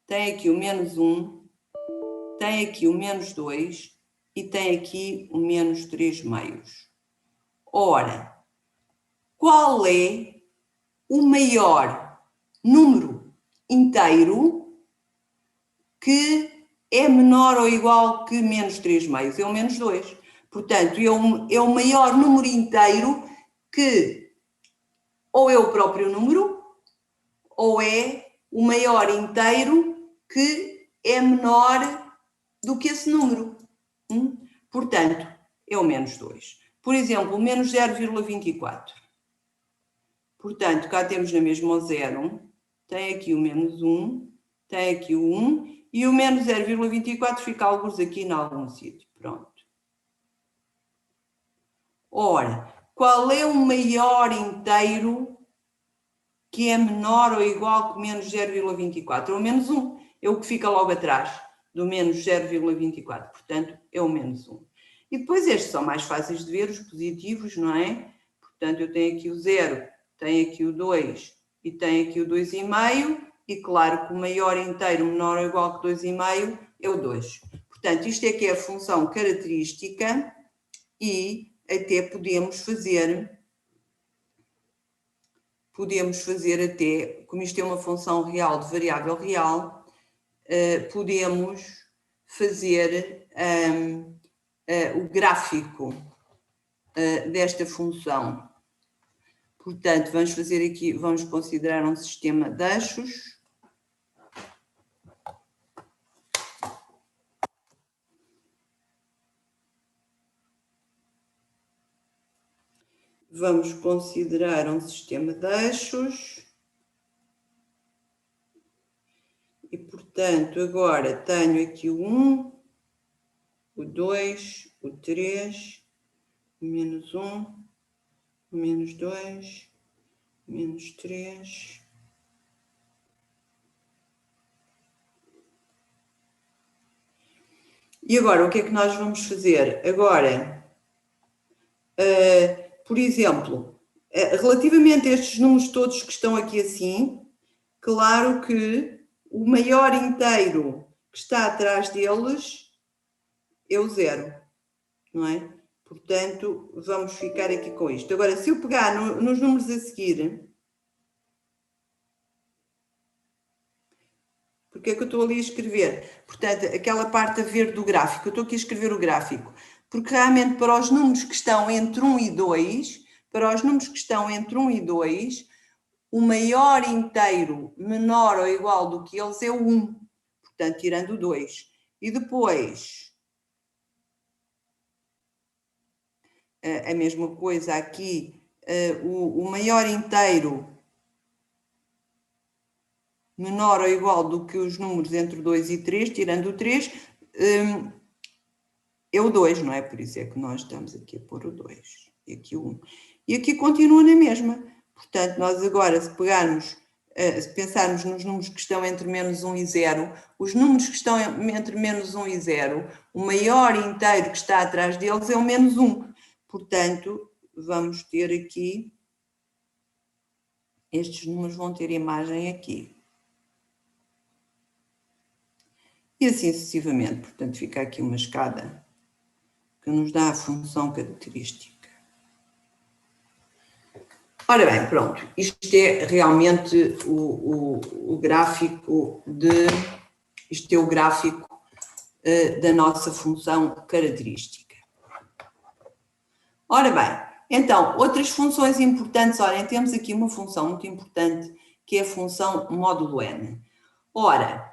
A: tem aqui o menos 1, tem aqui o menos 2 e tem aqui o menos 3 meios. Ora, qual é o maior número inteiro que é menor ou igual que menos 3 meios? É o menos 2. Portanto, é o maior número inteiro que ou é o próprio número ou é o maior inteiro que é menor do que esse número. Portanto, é o menos 2. Por exemplo, o menos 0,24. Portanto, cá temos na mesma o 0, tem aqui o menos 1, tem aqui o 1 e o menos 0,24 fica alguns aqui em algum sítio. Pronto. Ora, qual é o maior inteiro que é menor ou igual que menos 0,24? É o menos 1. É o que fica logo atrás do menos 0,24. Portanto, é o menos 1. E depois estes são mais fáceis de ver, os positivos, não é? Portanto, eu tenho aqui o 0, tenho aqui o 2 e tenho aqui o 2,5. E claro que o maior inteiro menor ou igual que 2,5 é o 2. Portanto, isto é que é a função característica e até podemos fazer até, como isto é uma função real de variável real, podemos fazer o gráfico desta função. Portanto, vamos fazer aqui, vamos considerar um sistema de eixos. Vamos considerar um sistema de eixos. E, portanto, agora tenho aqui o 1, o 2, o 3, o menos 1, o menos 2, o menos 3. E agora, o que é que nós vamos fazer? Agora, por exemplo, relativamente a estes números todos que estão aqui assim, claro que o maior inteiro que está atrás deles é o 0, não é? Portanto, vamos ficar aqui com isto. Agora, se eu pegar nos números a seguir, porque é que eu estou ali a escrever? Portanto, aquela parte a ver do gráfico, eu estou aqui a escrever o gráfico, porque realmente para os números que estão entre 1 e 2, o maior inteiro menor ou igual do que eles é o 1, portanto, tirando o 2. E depois, a mesma coisa aqui, o maior inteiro menor ou igual do que os números entre 2 e 3, tirando o 3, é o 2, não é? Por isso é que nós estamos aqui a pôr o 2 e aqui o 1. E aqui continua na mesma. Portanto, nós agora, se pensarmos nos números que estão entre menos 1 e 0, os números que estão entre menos 1 e 0, o maior inteiro que está atrás deles é o menos 1. Portanto, vamos ter aqui, estes números vão ter imagem aqui. E assim sucessivamente. Portanto, fica aqui uma escada que nos dá a função característica. Ora bem, pronto. Isto é realmente o gráfico isto é o gráfico da nossa função característica. Ora bem, então, outras funções importantes. Olhem, temos aqui uma função muito importante, que é a função módulo n. Ora,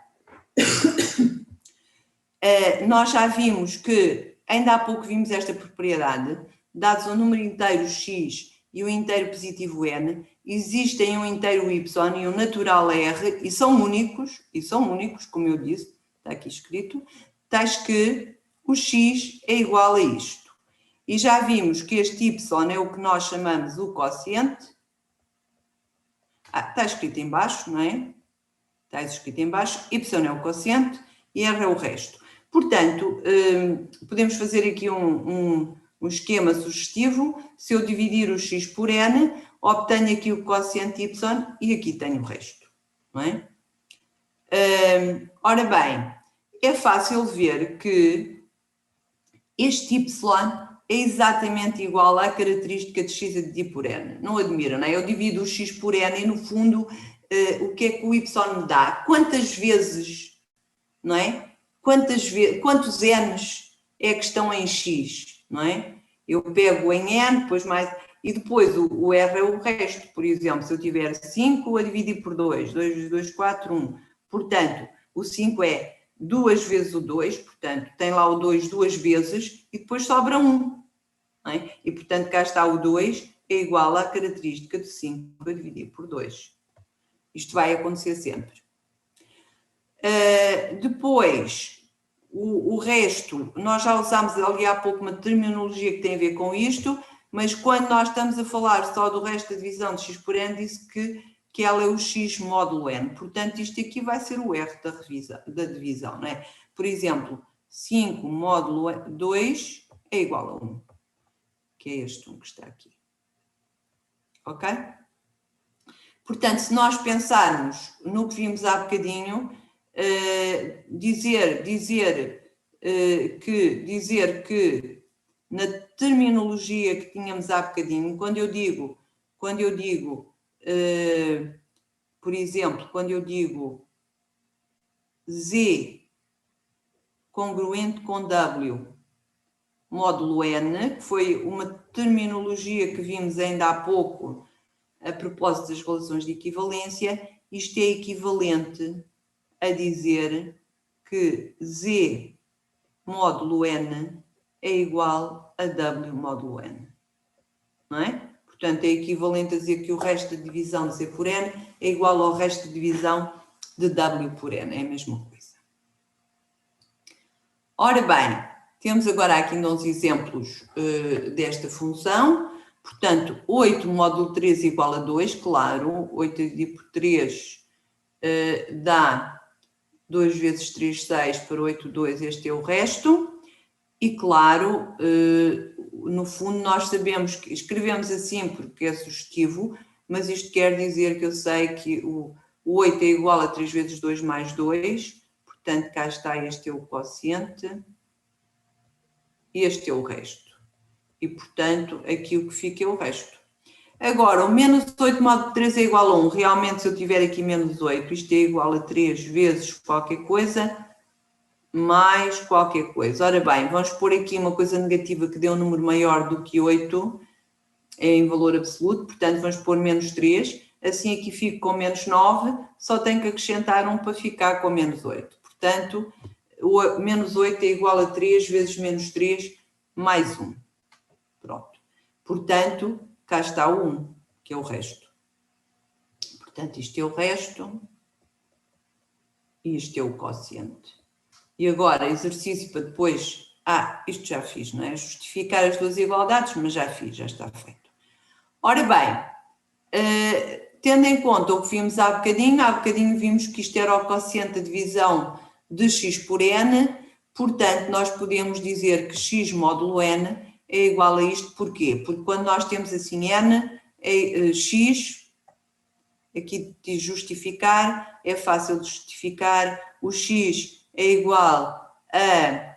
A: nós já vimos que, ainda há pouco vimos esta propriedade, dados um número inteiro x e o inteiro positivo n, existem um inteiro y e um natural r, e são únicos, como eu disse, está aqui escrito, tais que o x é igual a isto. E já vimos que este y é o que nós chamamos o quociente. Está escrito em baixo, não é? Está escrito em baixo, y é o quociente e r é o resto. Portanto, podemos fazer aqui um esquema sugestivo. Se eu dividir o x por n, obtenho aqui o quociente y e aqui tenho o resto, não é? Ora bem, é fácil ver que este y é exatamente igual à característica de x a dividir por n. Não admira, não é? Eu divido o x por n e, no fundo, o que é que o y me dá? Quantas vezes, não é? Quantos n's é que estão em x, não é? Eu pego em n, depois mais... E depois o r é o resto. Por exemplo, se eu tiver 5 a dividir por 2, 2 vezes 2, 4, 1. Portanto, o 5 é 2 vezes o 2, portanto, tem lá o 2 duas vezes e depois sobra 1. Não é? E, portanto, cá está o 2, é igual à característica de 5 a dividir por 2. Isto vai acontecer sempre. Depois, o resto, nós já usámos ali há pouco uma terminologia que tem a ver com isto, mas quando nós estamos a falar só do resto da divisão de x por n, disse que ela é o x módulo n. Portanto, isto aqui vai ser o r da divisão, não é? Por exemplo, 5 módulo 2 é igual a 1, que é este 1 que está aqui. Ok? Portanto, se nós pensarmos no que vimos há bocadinho, dizer que na terminologia que tínhamos há bocadinho, quando eu digo, por exemplo, quando eu digo z congruente com w módulo n, que foi uma terminologia que vimos ainda há pouco a propósito das relações de equivalência, isto é equivalente a dizer que z módulo n é igual a w módulo n, não é? Portanto, é equivalente a dizer que o resto da divisão de z por n é igual ao resto de divisão de w por n, é a mesma coisa. Ora bem, temos agora aqui uns exemplos desta função. Portanto, 8 módulo 3 igual a 2, claro, 8 dividido por 3 dá 2 vezes 3, 6, para 8, 2, este é o resto. E claro, no fundo nós sabemos que escrevemos assim porque é sugestivo, mas isto quer dizer que eu sei que o 8 é igual a 3 vezes 2 mais 2, portanto cá está, este é o quociente e este é o resto. E portanto aqui o que fica é o resto. Agora, o menos 8 módulo 3 é igual a 1. Realmente, se eu tiver aqui menos 8, isto é igual a 3 vezes qualquer coisa, mais qualquer coisa. Ora bem, vamos pôr aqui uma coisa negativa que dê um número maior do que 8 em valor absoluto, portanto vamos pôr menos 3, assim aqui fico com menos 9, só tenho que acrescentar 1 para ficar com menos 8. Portanto, o menos 8 é igual a 3 vezes menos 3 mais 1. Pronto. Portanto, cá está o 1, que é o resto. Portanto, isto é o resto e isto é o quociente. E agora, exercício para depois... isto já fiz, não é? Justificar as duas igualdades, mas já fiz, já está feito. Ora bem, tendo em conta o que vimos há bocadinho vimos que isto era o quociente da divisão de x por n, portanto, nós podemos dizer que x módulo n é igual a isto. Porquê? Porque quando nós temos assim n, x, aqui diz justificar, é fácil de justificar, o x é igual a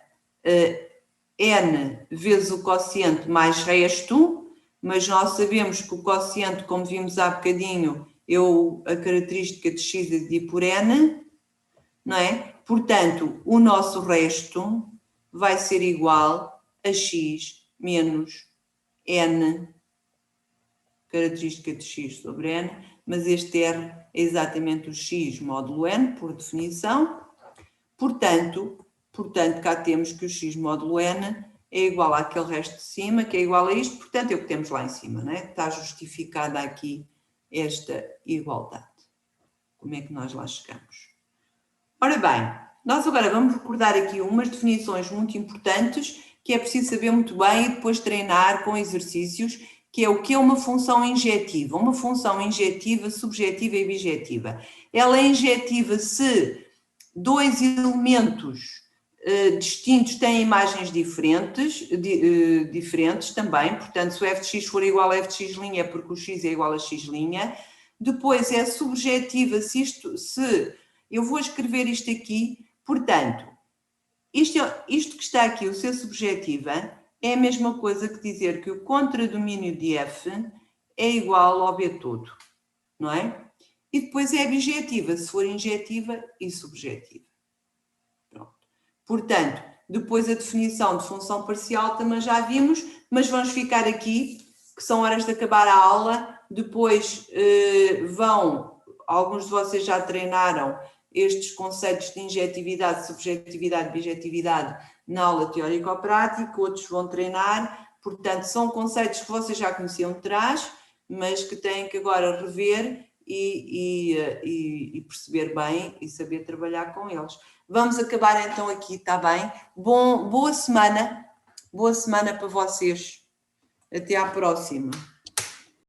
A: n vezes o quociente mais resto, mas nós sabemos que o quociente, como vimos há bocadinho, é a característica de x a dividir por n, não é? Portanto, o nosso resto vai ser igual a x menos n, característica de x sobre n, mas este r é exatamente o x módulo n, por definição. Portanto, cá temos que o x módulo n é igual àquele resto de cima, que é igual a isto, portanto é o que temos lá em cima, não é? Está justificada aqui esta igualdade. Como é que nós lá chegamos? Ora bem, nós agora vamos recordar aqui umas definições muito importantes que é preciso saber muito bem e depois treinar com exercícios, que é o que é uma função injetiva. Uma função injetiva, subjetiva e bijetiva. Ela é injetiva se dois elementos distintos têm imagens diferentes também, portanto, se o f de x for igual a f de x' é porque o x é igual a x'. Depois é subjetiva se eu vou escrever isto aqui, portanto, isto que está aqui, o ser subjetiva, é a mesma coisa que dizer que o contradomínio de f é igual ao b todo, não é? E depois é bijetiva, se for injetiva e subjetiva. Pronto. Portanto, depois a definição de função parcial também já vimos, mas vamos ficar aqui, que são horas de acabar a aula, depois alguns de vocês já treinaram estes conceitos de injetividade, subjetividade, bijetividade na aula teórico-prática, outros vão treinar, portanto, são conceitos que vocês já conheciam de trás, mas que têm que agora rever e perceber bem e saber trabalhar com eles. Vamos acabar então aqui, está bem? Boa semana para vocês. Até à próxima.